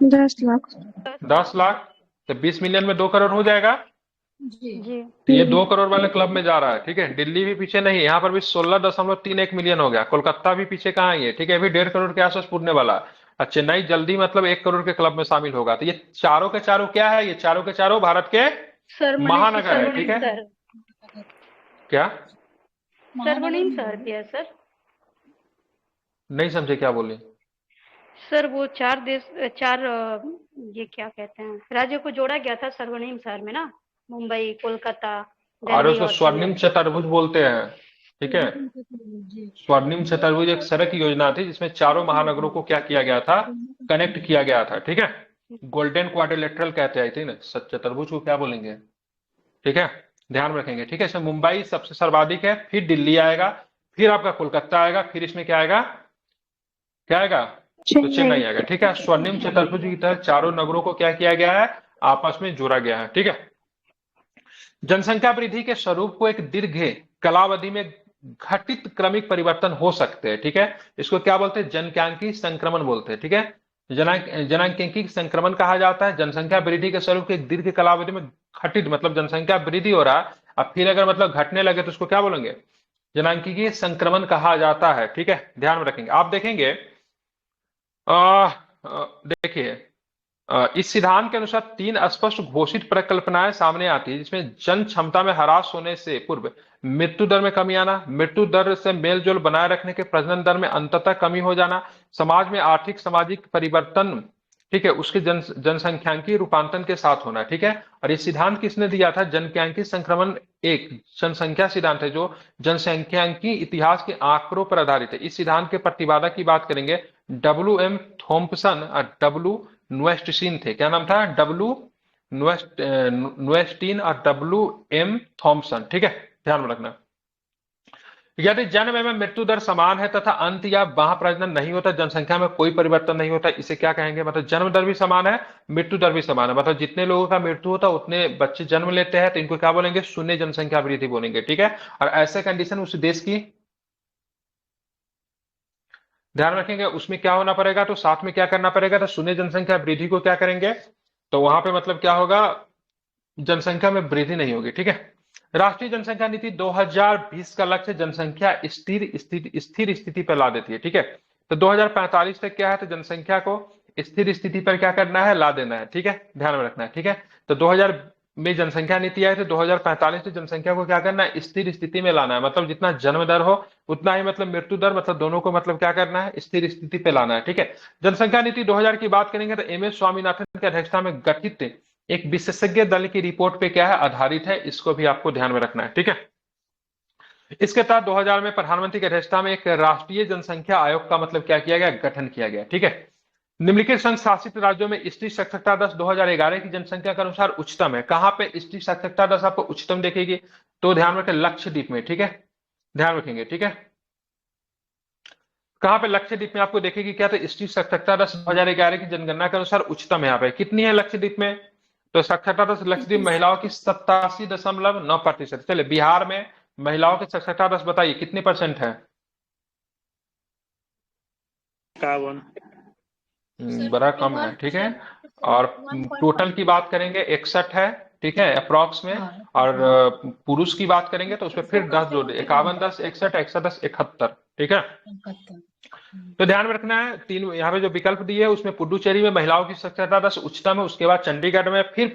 10 लाख। 10 लाख, तो 20 मिलियन में 2 करोड़ हो जाएगा। जी जी। तो ये 2 करोड़ वाले क्लब में जा रहा है। ठीक है, दिल्ली भी पीछे नहीं है, यहाँ पर भी 16.31 मिलियन हो गया। कोलकाता भी पीछे कहाँ है ये, ठीक है, अभी 1.5 करोड़ के आसपास पूरने वाला है। और चेन्नई जल्दी मतलब 1 करोड़ के क्लब में शामिल होगा। तो ये चारों के चारों क्या है, ये चारों के चारों भारत के महानगर है। ठीक है, क्या सर्वनिम्न शहर भी है सर। नहीं समझे क्या बोले। सर वो ये क्या कहते हैं, राज्यों को जोड़ा गया था सर्वनिम्न शहर में ना, मुंबई, कोलकाता, और दिल्ली उसको और स्वर्णिम चेन्नई। चतुर्भुज बोलते हैं। ठीक है, जी स्वर्णिम चतुर्भुज एक सड़क योजना थी जिसमें चारों महानगरों को क्या किया गया था, कनेक्ट किया गया था। ठीक है, गोल्डन क्वाड्रिलेटरल कहते हैं, ठीक है, चतुर्भुज को क्या बोलेंगे। ठीक है, ध्यान रखेंगे। ठीक है, इसमें मुंबई सबसे सर्वाधिक है, फिर दिल्ली आएगा, फिर आपका कोलकाता आएगा, फिर इसमें क्या आएगा, क्या आएगा, तो चेन्नई आएगा। ठीक है, स्वर्णिम चतुर्भुज की तरह चारों नगरों को क्या किया गया है, आपस में जोड़ा गया है। ठीक है, जनसंख्या वृद्धि के स्वरूप को एक दीर्घ कालावधि में घटित क्रमिक परिवर्तन हो सकते हैं। ठीक है, इसको क्या बोलते हैं, जनकांकी संक्रमण बोलते हैं। ठीक है, जनांकीय संक्रमण कहा जाता है। जनसंख्या वृद्धि के स्वरूप के एक दीर्घ कालावधि में घटित मतलब जनसंख्या वृद्धि हो रहा है, अब फिर अगर मतलब घटने लगे तो उसको क्या बोलेंगे, जनांकीय संक्रमण कहा जाता है। ठीक है, ध्यान में रखेंगे। आप देखेंगे देखिए इस सिद्धांत के अनुसार 3 स्पष्ट घोषित परिकल्पनाएं सामने आती है, जिसमें जन क्षमता में ह्रास होने से पूर्व मृत्यु दर में कमी आना, मृत्यु दर से मेल जोल बनाए रखने के प्रजनन दर में अंततः कमी हो जाना, समाज में आर्थिक सामाजिक परिवर्तन, ठीक है, उसके जनसंख्यांकीय रूपांतरण के साथ होना। ठीक है, और ये सिद्धांत किसने दिया था, जनख्यांकी संक्रमण एक जनसंख्या सिद्धांत है जो जनसंख्यांकी इतिहास के आंकड़ों पर आधारित है। इस सिद्धांत के प्रतिपादक की बात करेंगे W.M. थॉम्पसन और W. नुएस्टीन थे। क्या नाम था, W. नुएस्टीन और W.M. थॉम्पसन। ठीक है, ध्यान में रखना। यदि जन्म एवं मृत्यु दर समान है तथा अंत या बाह्य प्रजनन नहीं होता, जनसंख्या में कोई परिवर्तन नहीं होता, इसे क्या कहेंगे, मतलब जन्म दर भी समान है, मृत्यु दर भी समान है, मतलब जितने लोगों का मृत्यु होता है उतने बच्चे जन्म लेते हैं, तो इनको क्या बोलेंगे, शून्य जनसंख्या वृद्धि बोलेंगे। ठीक है, और ऐसे कंडीशन उस देश की ध्यान रखेंगे, उसमें क्या होना पड़ेगा, तो साथ में क्या करना पड़ेगा, तो शून्य जनसंख्या वृद्धि को क्या करेंगे, तो वहां पे मतलब क्या होगा, जनसंख्या में वृद्धि नहीं होगी। ठीक है, राष्ट्रीय जनसंख्या नीति 2020 का लक्ष्य जनसंख्या स्थिर स्थिति पर ला देती है। ठीक है, तो 2045 तक क्या है, तो जनसंख्या को स्थिर स्थिति पर क्या करना है, ला देना है। ठीक है, ध्यान में रखना है। ठीक है, तो 2000 में जनसंख्या नीति आई, तो 2045 में जनसंख्या को क्या करना है, स्थिर स्थिति में लाना है, मतलब जितना जन्म दर हो उतना ही मतलब मृत्यु दर, मतलब दोनों को मतलब क्या करना है, स्थिर स्थिति पे लाना है। ठीक है, जनसंख्या नीति 2000 की बात करेंगे तो एम.एस. स्वामीनाथन की अध्यक्षता में गठित एक विशेषज्ञ दल की रिपोर्ट पे क्या है, आधारित है, इसको भी आपको ध्यान में रखना है। ठीक है, इसके तहत 2000 में प्रधानमंत्री की अध्यक्षता में एक राष्ट्रीय जनसंख्या आयोग का मतलब क्या किया गया, गठन किया गया। ठीक है, निम्नलिखित संघ शासित राज्यों में स्त्री साक्षरता दर 2011 की जनसंख्या के अनुसार उच्चतम है। कहां पे स्त्री साक्षरता दर आपको उच्चतम देखेगी, तो ध्यान रखें लक्षद्वीप में। ठीक है, ध्यान रखेंगे। ठीक है, कहां पे, लक्षद्वीप में आपको देखेगी क्या, तो स्त्री साक्षरता दर 2011 की जनगणना के अनुसार उच्चतम है। यहाँ पे कितनी है लक्षद्वीप में, तो साक्षरता दर लक्षद्वीप महिलाओं की 87.9%। चलिए बिहार में महिलाओं की साक्षरता दर बताइए कितने % है, 51। बड़ा कम है। ठीक है, और टोटल की बात करेंगे 61 है। ठीक है, अप्रॉक्स में, और पुरुष की बात करेंगे तो उसमें फिर 10 जोड़ 51, 10, 61, 110, 71। ठीक है, तो ध्यान में रखना है, तीन यहाँ पे जो विकल्प दिए है उसमें पुडुचेरी में महिलाओं की साक्षरता दर उच्चतम है, उसके बाद चंडीगढ़ में, फिर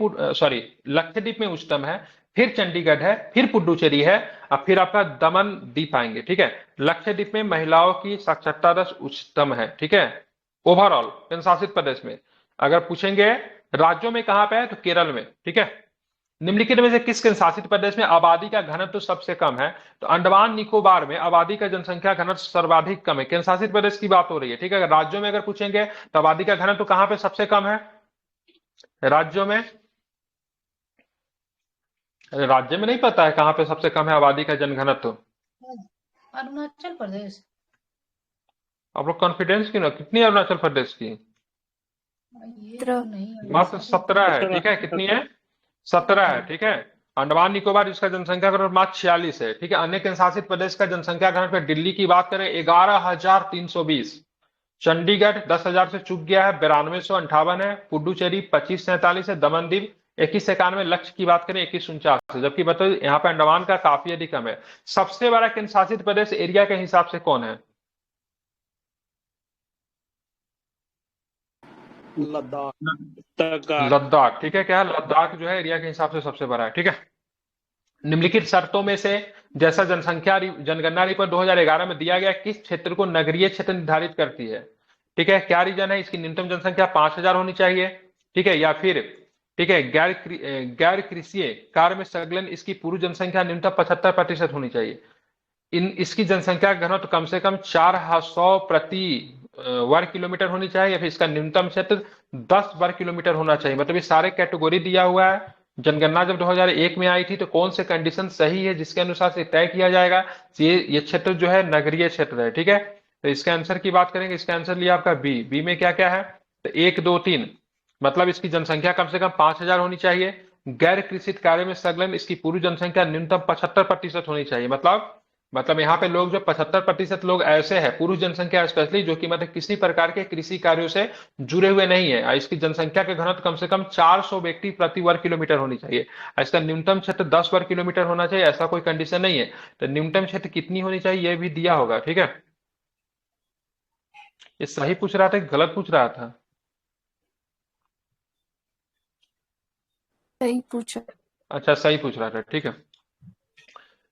लक्षद्वीप में उच्चतम है, फिर चंडीगढ़ है, फिर पुडुचेरी है, और फिर आपका दमन द्वीप आएंगे। ठीक है, लक्षद्वीप में महिलाओं की साक्षरता दर उच्चतम है। ठीक है, ओवरऑल केंद्र शासित प्रदेश में। अगर पूछेंगे राज्यों में कहां पे है, तो केरल में। ठीक है, निम्नलिखित में से किस केंद्रशासित प्रदेश में आबादी का घनत्व सबसे कम है? तो अंडमान निकोबार में आबादी का जनसंख्या घनत्व सर्वाधिक कम है। केंद्रशासित प्रदेश की बात हो रही है, ठीक है। अगर राज्यों में अगर पूछेंगे तो आबादी का घनत्व कहां पे सबसे कम है? राज्यों में? अरे राज्य में नहीं पता है कहां पे सबसे कम है आबादी का जनघनत्व? अरुणाचल प्रदेश। आप लोग कॉन्फिडेंस क्यों ना, कितनी है अरुणाचल प्रदेश की? ये तो नहीं है। मात्र 17 है, ठीक है। कितनी है? 17 है, ठीक है। अंडमान निकोबार जिसका जनसंख्या घनत्व मात्र 46 है, ठीक है। अन्य केंद्र शासित प्रदेश का जनसंख्या घनत्व दिल्ली की बात करें 11,320, चंडीगढ़ 10,000 से चूक गया है 9258 है, पुडुचेरी 2547 है, दमनदीव 2191, लक्ष्य की बात करें 2149 है। जबकि बताओ यहाँ पे अंडमान का काफी अधिक कम है। सबसे बड़ा केंद्र शासित प्रदेश एरिया के हिसाब से कौन है? लद्दाख, ठीक है। क्या है? लद्दाख जो है एरिया के हिसाब से सबसे बड़ा है, ठीक है। निम्नलिखित शर्तों में से जैसा जनगणना रिपोर्ट 2011 में दिया गया, किस क्षेत्र को नगरीय क्षेत्र निर्धारित करती है? ठीक है। क्या रीजन है? इसकी न्यूनतम जनसंख्या 5,000 होनी चाहिए, ठीक है। या फिर ठीक है गैर कृषि कार्य में संलग्न इसकी पूरी जनसंख्या न्यूनतम 75% होनी चाहिए। इसकी जनसंख्या घनत्व कम से कम 400 प्रति वर्ग किलोमीटर होनी चाहिए, या फिर इसका न्यूनतम क्षेत्र 10 वर्ग किलोमीटर होना चाहिए। मतलब ये सारे कैटेगरी दिया हुआ है। जनगणना जब 2001 में आई थी तो कौन से कंडीशन सही है जिसके अनुसार से तय किया जाएगा ये क्षेत्र जो है नगरीय क्षेत्र है, ठीक है। तो इसके आंसर की बात करेंगे, इसका आंसर लिया आपका बी में क्या क्या है? तो 1 2 3, मतलब इसकी जनसंख्या कम से कम 5,000 होनी चाहिए। गैर कृषि कार्य में संलग्न इसकी पूरी जनसंख्या न्यूनतम 75% होनी चाहिए। मतलब यहाँ पे लोग जो 75% लोग ऐसे हैं, पुरुष जनसंख्या स्पेशली, जो कि मतलब किसी प्रकार के कृषि कार्यों से जुड़े हुए नहीं है। इसकी जनसंख्या के घनत्व कम से कम 400 व्यक्ति प्रति वर्ग किलोमीटर होनी चाहिए। इसका न्यूनतम क्षेत्र 10 वर्ग किलोमीटर होना चाहिए, ऐसा कोई कंडीशन नहीं है। तो न्यूनतम क्षेत्र कितनी होनी चाहिए ये भी दिया होगा, ठीक है। ये सही पूछ रहा था कि गलत पूछ रहा था? सही पूछा। अच्छा, सही पूछ रहा था, ठीक है।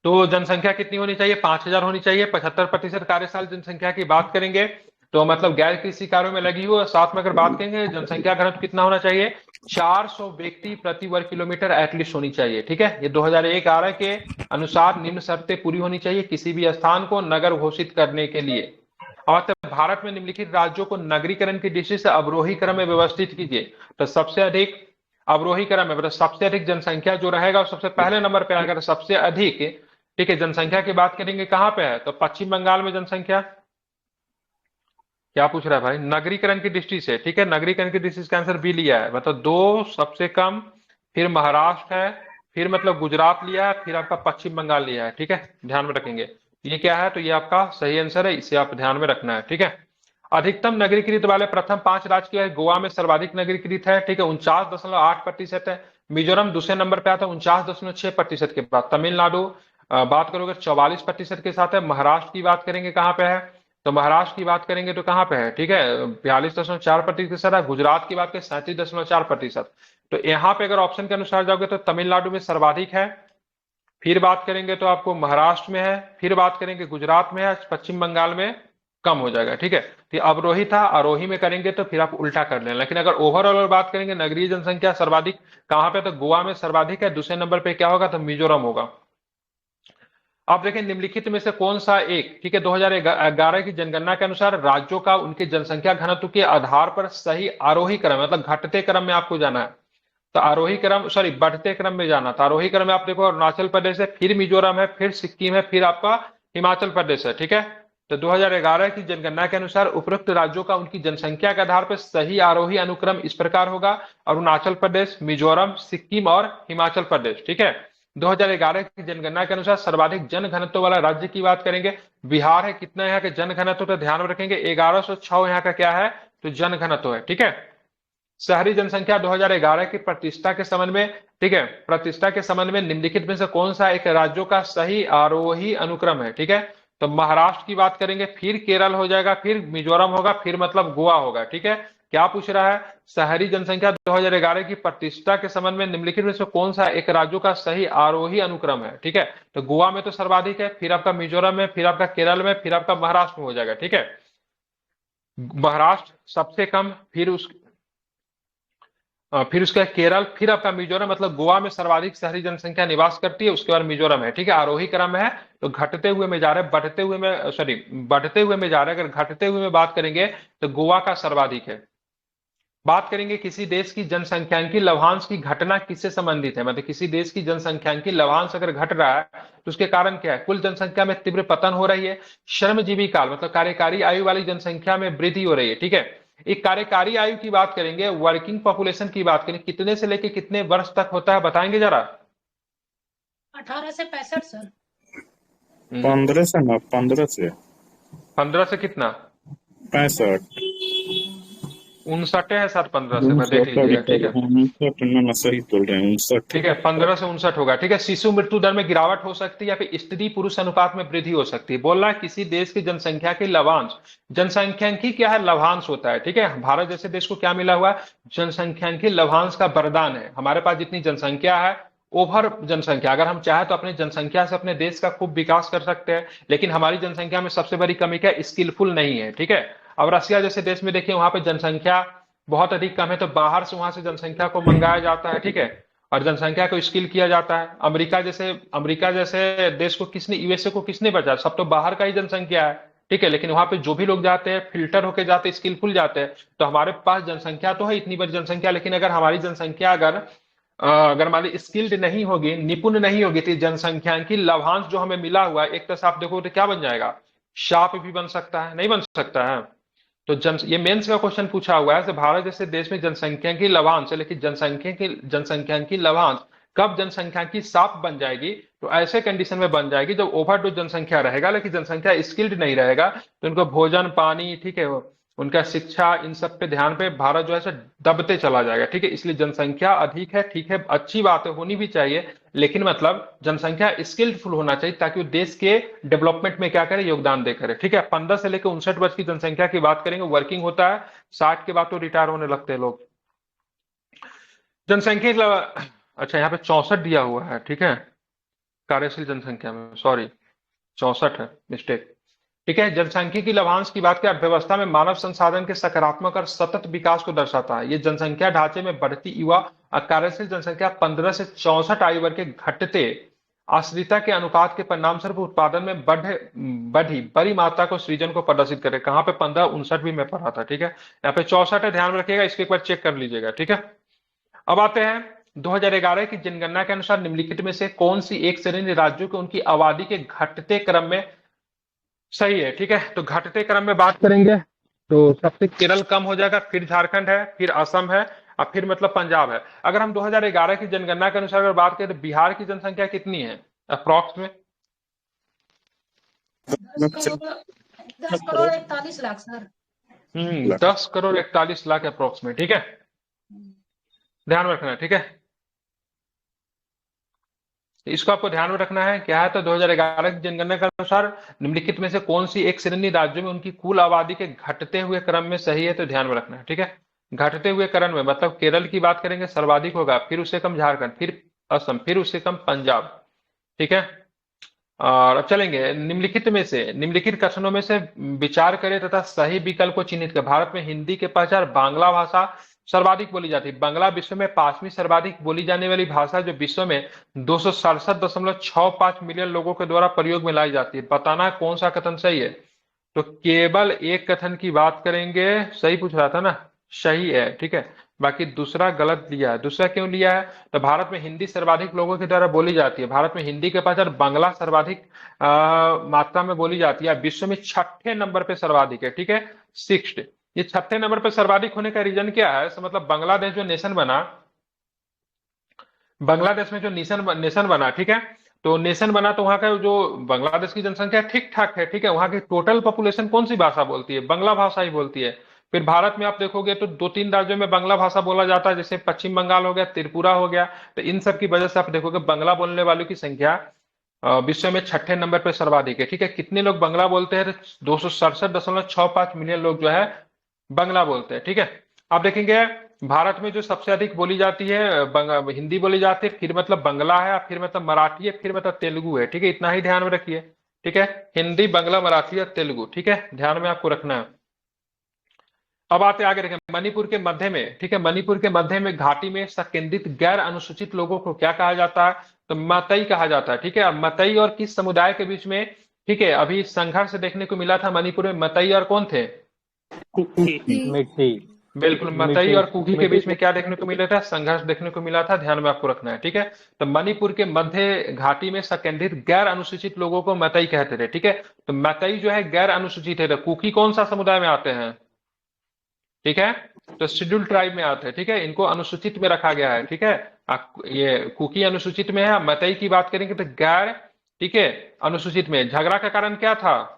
तो जनसंख्या कितनी होनी चाहिए? 5,000 होनी चाहिए। 75% कार्यशाल जनसंख्या की बात करेंगे तो मतलब गैर कृषि कार्यों में लगी हुई, साथ में अगर बात करेंगे जनसंख्या घनत्व कितना होना चाहिए? 400 व्यक्ति प्रति वर्ग किलोमीटर एटलीस्ट होनी चाहिए, ठीक है। ये 2011 के अनुसार निम्न शर्तें पूरी होनी चाहिए किसी भी स्थान को नगर घोषित करने के लिए। और भारत में निम्नलिखित राज्यों को नगरीकरण की दृष्टि से अवरोही क्रम में व्यवस्थित कीजिए। तो सबसे अधिक अवरोही क्रम में मतलब सबसे अधिक जनसंख्या जो रहेगा वो सबसे पहले नंबर पे आएगा। सबसे अधिक, ठीक है, जनसंख्या की बात करेंगे कहां पे है? तो पश्चिम बंगाल में जनसंख्या। क्या पूछ रहा है भाई? नगरीकरण की दृष्टि से, ठीक है। नगरीकरण की दृष्टि से आंसर बी लिया है, मतलब 2 सबसे कम, फिर महाराष्ट्र है, फिर मतलब गुजरात लिया है, फिर आपका पश्चिम बंगाल लिया है, ठीक है। ध्यान में रखेंगे ये क्या है, तो ये आपका सही आंसर है, इसे आप ध्यान में रखना है, ठीक है। अधिकतम नगरीकृत वाले प्रथम 5 राज्य क्या है? गोवा में सर्वाधिक नगरीकृत है, ठीक है, 49.8% है। मिजोरम दूसरे नंबर पे आता है 49.6% के बाद। तमिलनाडु बात करोगे 44% के साथ है। महाराष्ट्र की बात करेंगे कहां पे है? तो महाराष्ट्र की बात करेंगे तो कहां पे है, ठीक है, 42.4% है। गुजरात की बात करें 37.4%। तो यहाँ पे अगर ऑप्शन के अनुसार जाओगे तो तमिलनाडु में सर्वाधिक है, फिर बात करेंगे तो आपको महाराष्ट्र में है, फिर बात करेंगे गुजरात में है, पश्चिम बंगाल में कम हो जाएगा, ठीक है। तो अवरोही था, आरोही में करेंगे तो फिर आप उल्टा कर लेना। लेकिन अगर ओवरऑल बात करेंगे नगरीय जनसंख्या सर्वाधिक कहां पे? तो गोवा में सर्वाधिक है। दूसरे नंबर पे क्या होगा? तो मिजोरम होगा। आप देखें निम्नलिखित में से कौन सा एक, ठीक है, 2011 की जनगणना के अनुसार राज्यों का उनके जनसंख्या घनत्व के आधार पर सही आरोही क्रम, मतलब घटते क्रम में आपको जाना है। तो आरोही क्रम, सॉरी, बढ़ते क्रम में जाना था। आरोही क्रम में आप देखो अरुणाचल प्रदेश है, फिर मिजोरम है, फिर सिक्किम है, फिर आपका हिमाचल प्रदेश है, ठीक है। तो 2011 की जनगणना के अनुसार उपरोक्त राज्यों का उनकी जनसंख्या के आधार पर सही आरोही अनुक्रम इस प्रकार होगा: अरुणाचल प्रदेश, मिजोरम, सिक्किम और हिमाचल प्रदेश, ठीक है। 2011 की जनगणना के अनुसार सर्वाधिक जन घनत्व वाला राज्य की बात करेंगे, बिहार है। कितना यहाँ के जन घनत्व? तो ध्यान में रखेंगे 1106 यहाँ का क्या है, तो जन घनत्व है, ठीक है। शहरी जनसंख्या 2011 की प्रतिष्ठा के संबंध में, ठीक है, प्रतिष्ठा के संबंध में निम्नलिखित में से कौन सा एक राज्यों का सही आरोही अनुक्रम है, ठीक है। तो महाराष्ट्र की बात करेंगे, फिर केरल हो जाएगा, फिर मिजोरम होगा, फिर मतलब गोवा होगा, ठीक है। क्या पूछ रहा है? शहरी जनसंख्या 2011 की प्रतिष्ठा के संबंध में निम्नलिखित में से कौन सा एक राज्यों का सही आरोही अनुक्रम है, ठीक है। तो गोवा में तो सर्वाधिक है, फिर आपका मिजोरम में, फिर आपका केरल में, फिर आपका महाराष्ट्र में हो जाएगा, ठीक है। महाराष्ट्र सबसे कम, फिर उस फिर उसका केरल, फिर आपका मिजोरम, मतलब गोवा में सर्वाधिक शहरी जनसंख्या निवास करती है, उसके बाद मिजोरम है। ठीक है, आरोही क्रम है, तो घटते हुए में जा रहे हैं, बढ़ते हुए में, सॉरी, बढ़ते हुए में जा रहे हैं। अगर घटते हुए में बात करेंगे तो गोवा का सर्वाधिक है। बात करेंगे किसी देश की जनसंख्यांकी लभ्यांश की घटना किससे संबंधित है, मतलब किसी देश की जनसंख्यांकी लभ्यांश अगर घट रहा है तो उसके कारण क्या है? कुल जनसंख्या में तीव्र पतन हो रही है, श्रमजीवी काल मतलब कार्यकारी आयु वाली जनसंख्या में वृद्धि हो रही है। ठीक है, एक कार्यकारी आयु की बात करेंगे, वर्किंग पॉपुलेशन की बात करेंगे, कितने से लेके कितने वर्ष तक होता है बताएंगे जरा? 18 से 65 सर। 15 से ना, 15 से 15 से कितना? 65। 59 है साथ 15 से, मैं देख 59 लीजिएगा। ठीक है, 59 ना, सही बोल रहे हैं, 59। ठीक है, 15 से 59 होगा। ठीक है, शिशु मृत्यु दर में गिरावट हो सकती है या फिर स्त्री पुरुष अनुपात में वृद्धि हो सकती है। बोल रहा है किसी देश की जनसंख्या के लभांश, जनसंख्यांकी क्या है? लभांश होता है। ठीक है, भारत जैसे देश को क्या मिला हुआ है? जनसंख्यांकी लभांश का वरदान है। हमारे पास जितनी जनसंख्या है, ओवर जनसंख्या, अगर हम चाहे तो अपने जनसंख्या से अपने देश का खूब विकास कर सकते हैं, लेकिन हमारी जनसंख्या में सबसे बड़ी कमी क्या है? स्किलफुल नहीं है। ठीक है, अब रसिया जैसे देश में देखिए, वहां पे जनसंख्या बहुत अधिक कम है, तो बाहर से वहां से जनसंख्या को मंगाया जाता है। ठीक है, और जनसंख्या को स्किल किया जाता है। अमेरिका जैसे देश को किसने, यूएसए को किसने बचा? सब तो बाहर का ही जनसंख्या है। ठीक है, लेकिन वहां पे जो भी लोग जाते हैं फिल्टर होके जाते हैं, स्किलफुल जाते हैं। तो हमारे पास जनसंख्या तो है इतनी बड़ी जनसंख्या, लेकिन अगर हमारी जनसंख्या अगर मान ली स्किल्ड नहीं होगी, निपुण नहीं होगी, तो जनसंख्यांकी लाभांश जो हमें मिला हुआ है, एक तरह से आप देखो तो क्या बन जाएगा? शाप भी बन सकता है, नहीं बन सकता है? तो ये मेंस का क्वेश्चन पूछा हुआ है, तो भारत जैसे देश में जनसंख्या की लभांश है, लेकिन जनसंख्या की लभांश कब जनसंख्या की साफ बन जाएगी? तो ऐसे कंडीशन में बन जाएगी जब ओवरडोज जनसंख्या रहेगा, लेकिन जनसंख्या स्किल्ड नहीं रहेगा, तो उनको भोजन पानी, ठीक है, उनका शिक्षा, इन सब पे ध्यान पे भारत जो है सो दबते चला जाएगा। ठीक है, इसलिए जनसंख्या अधिक है, ठीक है, अच्छी बात है, होनी भी चाहिए, लेकिन मतलब जनसंख्या स्किल्डफुल होना चाहिए, ताकि वो देश के डेवलपमेंट में क्या करे? योगदान दे करे। ठीक है, 15 से लेकर 59 वर्ष की जनसंख्या की बात करेंगे, वर्किंग होता है, 60 के बाद तो रिटायर होने लगते हैं लोग। जनसंख्या अच्छा, यहाँ पे 64 दिया हुआ है। ठीक है, कार्यशील जनसंख्या में, सॉरी, 64 है, मिस्टेक। ठीक है, जनसांख्यिकी लभांश की बात करें, अर्थव्यवस्था में मानव संसाधन के सकारात्मक और सतत विकास को दर्शाता है। ये जनसंख्या ढांचे में बढ़ती युवा और कार्यशील जनसंख्या 15 से 64 आयु वर्ग के घटते आश्रिता के अनुपात के परिणाम स्वरूप उत्पादन में बढ़ी बड़ी मात्रा को सृजन को प्रदर्शित करे। कहाँ पे? 15, 59 भी मैं पढ़ा था। ठीक है, यहाँ पे 64 है, ध्यान में रखिएगा, इसको एक बार चेक कर लीजिएगा। ठीक है, अब आते हैं 2011 की जनगणना के अनुसार निम्नलिखित में से कौन सी एक श्रेणी राज्यों के उनकी आबादी के घटते क्रम में सही है? ठीक है, तो घटते क्रम में बात करेंगे तो सबसे केरल कम हो जाएगा, फिर झारखंड है, फिर असम है, और फिर मतलब पंजाब है। अगर हम 2011 की जनगणना के अनुसार अगर बात करें तो बिहार की जनसंख्या कितनी है अप्रॉक्स में? 10 करोड़ 41 लाख सर। 10 करोड़ 41 लाख अप्रॉक्स में। ठीक है, ध्यान में रखना है। ठीक है, इसको आपको ध्यान में रखना है। क्या है? तो 2011 की जनगणना के अनुसार निम्नलिखित में से कौन सी एक श्रेणी राज्यों में उनकी कुल आबादी के घटते हुए क्रम में सही है? तो ध्यान में रखना है। ठीक है, घटते हुए क्रम में मतलब केरल की बात करेंगे, सर्वाधिक होगा, फिर उससे कम झारखंड, फिर असम, फिर उससे कम पंजाब। ठीक है, और अब चलेंगे निम्नलिखित में से, निम्नलिखित कथनों में से विचार करें तथा सही विकल्प को चिन्हित करें। भारत में हिंदी के पश्चात बांग्ला भाषा सर्वाधिक बोली जाती है। बांग्ला विश्व में 5वीं सर्वाधिक बोली जाने वाली भाषा, जो विश्व में 267.65 मिलियन लोगों के द्वारा प्रयोग में लाई जाती है। बताना है कौन सा कथन सही है? तो केवल एक कथन की बात करेंगे, सही पूछ रहा था ना, सही है। ठीक है, बाकी दूसरा गलत लिया है। दूसरा क्यों लिया है? तो भारत में हिंदी सर्वाधिक लोगों के द्वारा बोली जाती है। भारत में हिंदी के पश्चात बांग्ला सर्वाधिक मात्रा में बोली जाती है, विश्व में 6ठे नंबर पे सर्वाधिक है। ठीक है, 6th। ये 6ठे नंबर पे सर्वाधिक होने का रीजन क्या है? तो मतलब बांग्लादेश जो नेशन बना, बांग्लादेश में जो नेशन बना, ठीक है, तो नेशन बना तो वहां का जो बांग्लादेश की जनसंख्या ठीक ठाक है। ठीक है, वहां की टोटल पॉपुलेशन कौन सी भाषा बोलती है? बांग्ला भाषा ही बोलती है। फिर भारत में आप देखोगे तो 2-3 राज्यों में बांग्ला भाषा बोला जाता है, जैसे पश्चिम बंगाल हो गया, त्रिपुरा हो गया। तो इन सब की वजह से आप देखोगे बांग्ला बोलने वालों की संख्या विश्व में 6ठे नंबर पर सर्वाधिक है। ठीक है, कितने लोग बांग्ला बोलते हैं? 267.65 मिलियन लोग जो है बांग्ला बोलते हैं। ठीक है, आप देखेंगे भारत में जो सबसे अधिक बोली जाती है हिंदी बोली जाती है, फिर मतलब बांग्ला है, फिर मतलब मराठी है, फिर मतलब तेलुगु है। ठीक है, इतना ही ध्यान में रखिए। ठीक है, हिंदी, बांग्ला, मराठी और तेलुगु। ठीक है, ध्यान में आपको रखना है। अब आते आगे देखें, मणिपुर के मध्य में, ठीक है, मणिपुर के मध्य में घाटी में संकेंद्रित गैर अनुसूचित लोगों को क्या कहा जाता है? तो मतई कहा जाता है, ठीक है। अब मतई और किस समुदाय के बीच में, ठीक है, अभी संघर्ष देखने को मिला था मणिपुर में, मतई और कौन थे? मिट्टी बिल्कुल, मतई और कुकी के बीच में क्या देखने को मिला था? संघर्ष देखने को मिला था, ध्यान में आपको रखना है, ठीक है। तो मणिपुर के मध्य घाटी में संकेंद्रित गैर अनुसूचित लोगों को मतई कहते थे, ठीक है। तो मतई जो है गैर अनुसूचित है, तो कुकी कौन सा समुदाय में आते हैं? ठीक है, तो शेड्यूल ट्राइब में आते हैं, ठीक है, इनको अनुसूचित में रखा गया है, ठीक है। ये कुकी अनुसूचित में है, मतई की बात करेंगे तो गैर, ठीक है, अनुसूचित में। झगड़ा का कारण क्या था?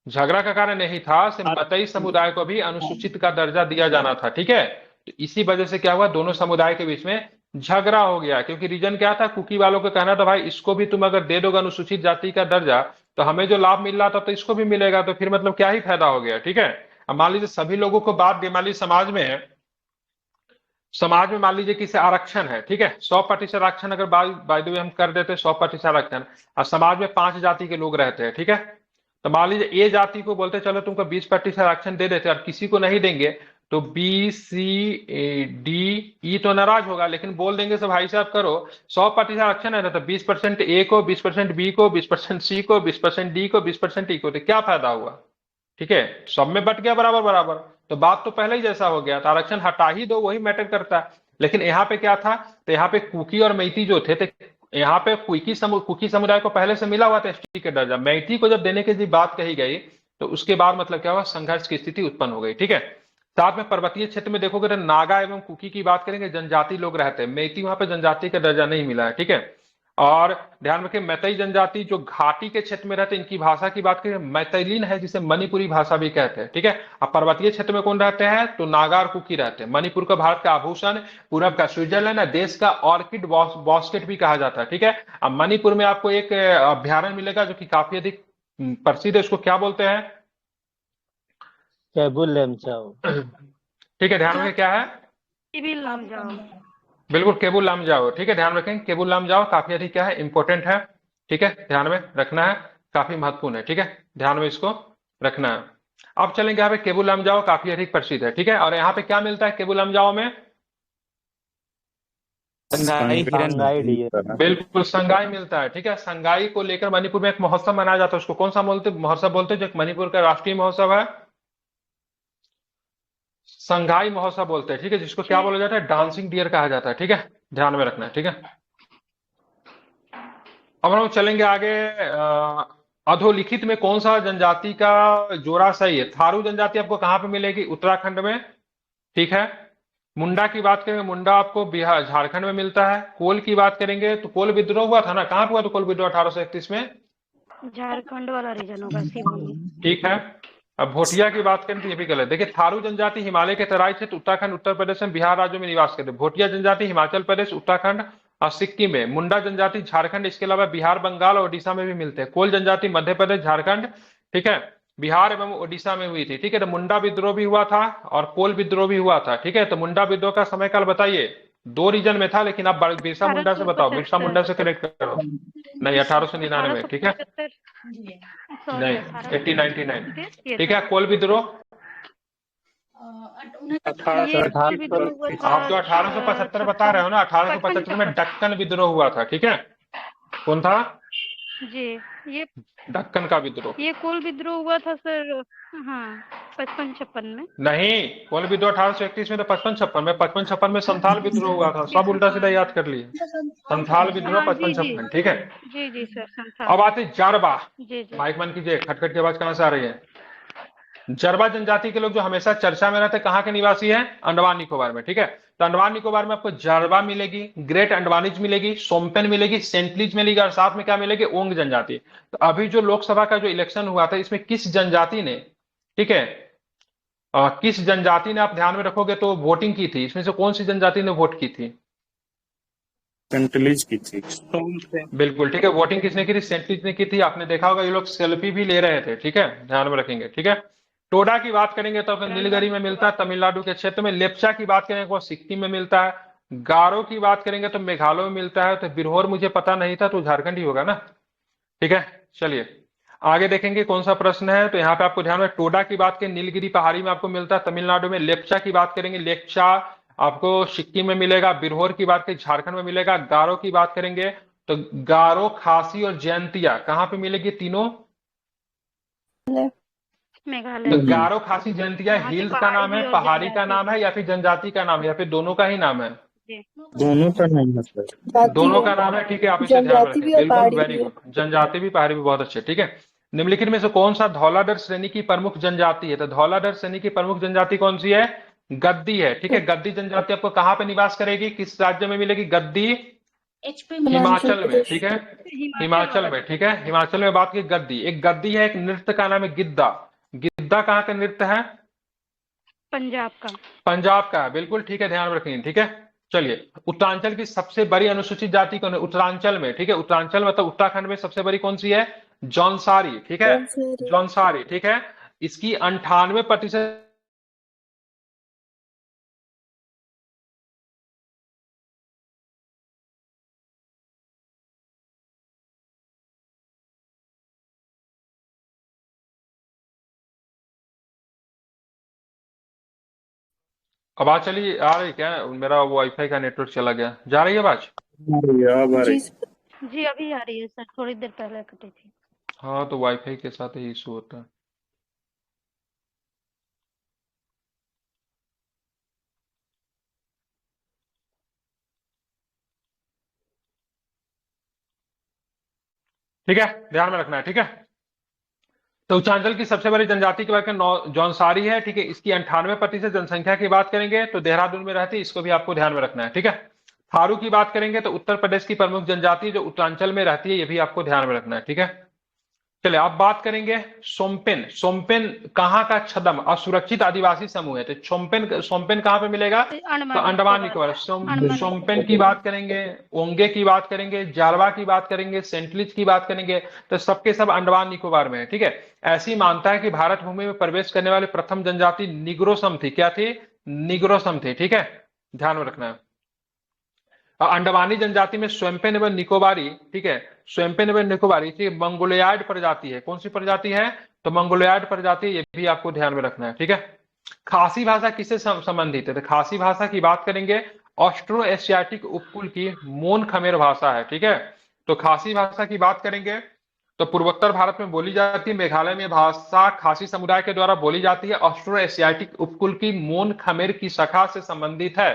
झगड़ा का कारण यही था, सिर्फ मतई समुदाय को भी अनुसूचित का दर्जा दिया जाना था, ठीक है। तो इसी वजह से क्या हुआ, दोनों समुदाय के बीच में झगड़ा हो गया, क्योंकि रीजन क्या था, कुकी वालों का कहना था भाई इसको भी तुम अगर दे दोगे अनुसूचित जाति का दर्जा तो हमें जो लाभ मिल रहा था तो इसको भी मिलेगा, तो फिर मतलब क्या ही फायदा हो गया, ठीक है। अब मान लीजिए सभी लोगों को बात मान लीजिए समाज में मान लीजिए किसी आरक्षण है, ठीक है, 100% आरक्षण अगर बाय द वे हम कर देते 100% आरक्षण, और समाज में 5 जाति के लोग रहते हैं, ठीक है। तो मान लीजिए ए जाति को बोलते चलो तुमको 20% आरक्षण दे देते और किसी को नहीं देंगे, तो बी सी डी ई तो नाराज होगा, लेकिन बोल देंगे सब भाई साहब करो, 100% आरक्षण है ना, तो 20% ए को, 20% बी को, 20% सी को, 20% डी को, 20% ई को, तो क्या फायदा हुआ? ठीक है, सब में बट गया बराबर बराबर, तो बात तो पहले ही जैसा हो गया, तो आरक्षण हटा ही दो, वही मैटर करता है। लेकिन यहाँ पे क्या था, तो यहाँ पे कुकी और मैती जो थे, तो यहाँ पे कुकी समुदाय को पहले से मिला हुआ था एसटी का दर्जा, मैती को जब देने की बात कही गई तो उसके बाद मतलब क्या हुआ, संघर्ष की स्थिति उत्पन्न हो गई, ठीक है। साथ में पर्वतीय क्षेत्र में देखोगे तो नागा एवं कुकी की बात करेंगे, जनजाति लोग रहते हैं, मैती वहां पे जनजाति का दर्जा नहीं मिला है, ठीक है। और ध्यान रखें, मैतई जनजाति जो घाटी के क्षेत्र में रहते हैं, इनकी भाषा की बात करें मैतैलिन है, जिसे मणिपुरी भाषा भी कहते हैं, ठीक है। अब पर्वतीय क्षेत्र में कौन रहते हैं, तो नागा और कुकी रहते हैं। मणिपुर का भारत का आभूषण, पूरब का स्विट्जरलैंड है, देश का ऑर्किड बास्केट भी कहा जाता है, ठीक है। अब मणिपुर में आपको एक अभ्यारण्य मिलेगा जो कि काफी अधिक प्रसिद्ध है, उसको क्या बोलते हैं? केबुल लेमचाओ। ठीक है, ध्यान रखें क्या है? सिविल नाम जाओ। बिल्कुल, केबुल लामजाओ, ठीक है, ध्यान रखें, केबुल लामजाओ काफी अधिक क्या है, इंपॉर्टेंट है, ठीक है, ध्यान में रखना है, काफी महत्वपूर्ण है, ठीक है, ध्यान में इसको रखना है। अब चलेंगे यहाँ पे, केबुल लामजाओ काफी अधिक प्रसिद्ध है, ठीक है। और यहाँ पे क्या मिलता है केबुल लामजाओ में? संगाई बिल्कुल, संगाई मिलता है, ठीक है। संगाई को लेकर मणिपुर में एक महोत्सव मनाया जाता है, उसको कौन सा महोत्सव बोलते हैं, जो मणिपुर का राष्ट्रीय महोत्सव है? संगाई महोत्सव बोलते हैं, ठीक है, जिसको क्या बोला जाता है, डांसिंग डियर कहा जाता है, ठीक है, ध्यान में रखना है, ठीक है। अब हम चलेंगे आगे, अधोलिखित में कौन सा जनजाति का जोड़ा सही है? थारू जनजाति आपको कहां पे मिलेगी? उत्तराखंड में, ठीक है। मुंडा की बात करेंगे, मुंडा आपको बिहार झारखंड में मिलता है। कोल की बात करेंगे तो कोल विद्रोह हुआ था ना, कहां पे हुआ था कोल विद्रोह 1831 में? झारखंड वाला रीजन होगा, सिवनी। ठीक है। अब भोटिया की बात करें तो ये भी गलत। देखिए, थारू जनजाति हिमालय के तराई क्षेत्र उत्तराखंड, उत्तर प्रदेश में, बिहार राज्यों में निवास करते हैं। भोटिया जनजाति हिमाचल प्रदेश, उत्तराखंड और सिक्किम में। मुंडा जनजाति झारखंड, इसके अलावा बिहार, बंगाल और ओडिशा में भी मिलते हैं। कोल जनजाति मध्य प्रदेश, झारखंड, ठीक है, बिहार एवं ओडिशा में हुई थी, ठीक है। तो मुंडा विद्रोह भी हुआ था और कोल विद्रोह भी हुआ था, ठीक है। तो मुंडा विद्रोह का समय काल बताइए। 2 रीजन में था, लेकिन आप बिरसा मुंडा से बताओ, बिरसा मुंडा से कनेक्ट करो। नहीं, 1899, ठीक है, नहीं 1899, ठीक है। कोल विद्रोह आप जो 1875 बता रहे हो ना, 1875 में दक्कन विद्रोह हुआ था, ठीक है। कौन था जी? ये दक्कन का विद्रोह? ये कोल विद्रोह हुआ था सर, हाँ, 55-56 में। नहीं, कोल विद्रोह 1831 में, तो 55-56 में, 55-56 में संथाल विद्रोह हुआ था। सब उल्टा सीधा याद कर लिए। संथाल विद्रोह 55-56, ठीक है। जी जी सर, संथाल। अब आते जारबा। जी जी। माइक बंद कीजिए, खटखट की आवाज कहां से आ रही है? जरबा जनजाति के लोग जो हमेशा चर्चा में रहते हैं, कहाँ के निवासी हैं? अंडमान निकोबार में, ठीक है। तो अंडमान निकोबार में आपको जरबा मिलेगी, ग्रेट अंडवानिज मिलेगी, सोम्पेन मिलेगी, सेंटलीज मिलेगी, और साथ में क्या मिलेगी? ओंग जनजाति। तो अभी जो लोकसभा का जो इलेक्शन हुआ था, इसमें किस जनजाति ने, ठीक है, किस जनजाति ने, आप ध्यान में रखोगे तो वोटिंग की थी, इसमें से कौन सी जनजाति ने वोट की थी? सेंट्रलीज की थी। बिल्कुल, ठीक है, वोटिंग किसने की थी? सेंट्रलीज ने की थी। आपने देखा होगा ये लोग सेल्फी भी ले रहे थे, ठीक है, ध्यान में रखेंगे, ठीक है। टोडा की बात करेंगे तो नीलगिरी में मिलता है, तमिलनाडु के क्षेत्र में। लेप्चा की बात करेंगे वो सिक्किम में मिलता है। गारो की बात करेंगे तो मेघालय में मिलता है। तो बिरहोर मुझे पता नहीं था, तो झारखंड ही होगा ना, ठीक है। चलिए आगे देखेंगे कौन सा प्रश्न है, तो यहाँ पे आपको ध्यान में टोडा की बात करें, नीलगिरी पहाड़ी में आपको मिलता है तमिलनाडु में। लेप्चा की बात करेंगे, लेप्चा आपको सिक्किम में मिलेगा। बिरहोर की बात करें झारखंड में मिलेगा। गारो की बात करेंगे तो गारो, खासी और जयंतिया कहाँ पे मिलेगी तीनों? मेघालय तो में। गारो, खासी, जयंतिया वहाँ की हिल्स का पहाड़ी नाम है, भी और पहाड़ी का जनजाति नाम है, या फिर जनजाति का नाम है, या फिर दोनों का ही नाम है? जी। दोनों का नाम है सर। जाती दोनों है, का नाम है, ठीक है, आप इसे ध्यान में जनजाति रखें। भी और बिल्कुल, पहाड़ी वेरी भी है। गुड। जनजाति भी, पहाड़ी भी, बहुत अच्छे, ठीक है। निम्नलिखित में से कौन सा धौलाधर श्रेणी की प्रमुख जनजाति है? तो धौलाधर श्रेणी की प्रमुख जनजाति कौन सी है? गद्दी है, ठीक है। गद्दी जनजाति आपको कहाँ पे निवास करेगी, किस राज्य में मिलेगी गद्दी? एचपी में। हिमाचल हिमाचल में, प्रदेश। ठीक है। हिमाचल हिमाचल में, ठीक है, हिमाचल में बात की गद्दी। एक गद्दी है, एक नृत्य का नाम है गिद्दा। गिद्दा कहाँ का नृत्य है? पंजाब का। पंजाब का है, बिल्कुल ठीक है, ध्यान में रखेंगे, ठीक है। चलिए, उत्तरांचल की सबसे बड़ी अनुसूचित जाति कौन है उत्तरांचल में? ठीक है, उत्तरांचल मतलब उत्तराखंड में सबसे बड़ी कौन सी है? जौनसारी, ठीक है। जौनसारी। जौनसारी, ठीक है। इसकी 98%। आवाज चली आ रही क्या? मेरा वाईफाई का नेटवर्क चला गया, जा रही है आवाज? अब आ रही। जी जी अभी आ रही है सर, थोड़ी देर पहले कटी थी। हाँ, तो वाईफाई के साथ ही इशू होता है। ठीक है, ध्यान में रखना है, ठीक है। तो उत्तरांचल की सबसे बड़ी जनजाति की बात करें जौनसारी है, ठीक है। इसकी 98% जनसंख्या की बात करेंगे तो देहरादून में रहती है, इसको भी आपको ध्यान में रखना है, ठीक है। थारू की बात करेंगे तो उत्तर प्रदेश की प्रमुख जनजाति जो उत्तरांचल में रहती है, ये भी आपको ध्यान में रखना है, ठीक है। चलिए, अब बात करेंगे सोमपेन। सोमपेन कहाँ का छद्म असुरक्षित आदिवासी समूह है? तो सोमपेन, सोमपेन कहाँ पे मिलेगा? तो अंडमान निकोबार। सोमपेन की बात करेंगे, ओंगे की बात करेंगे, जारवा की बात करेंगे, सेंटलिज की बात करेंगे, तो सबके सब अंडमान निकोबार में है, ठीक है। ऐसी मानता है कि भारत भूमि में प्रवेश करने वाले प्रथम जनजाति निग्रोसम थी। क्या थी? निग्रोसम थी, ठीक है, ध्यान में रखना है। अंडमानी जनजाति में स्वयंपेन एवं निकोबारी, ठीक है, स्वयंपेन एवं निकोबारी की मंगोलियाड प्रजाति है। कौन सी प्रजाति है? तो मंगोलियाड प्रजाति, ये भी आपको ध्यान में रखना है, ठीक है। खासी भाषा किससे संबंधित है? तो खासी भाषा की बात करेंगे ऑस्ट्रो एशियाटिक उपकुल की मोन खमेर भाषा है, ठीक है। तो खासी भाषा की बात करेंगे तो पूर्वोत्तर भारत में बोली जाती है। मेघालय में भाषा खासी समुदाय के द्वारा बोली जाती है। ऑस्ट्रो एशियाटिक उपकुल की मोन खमेर की शाखा से संबंधित है,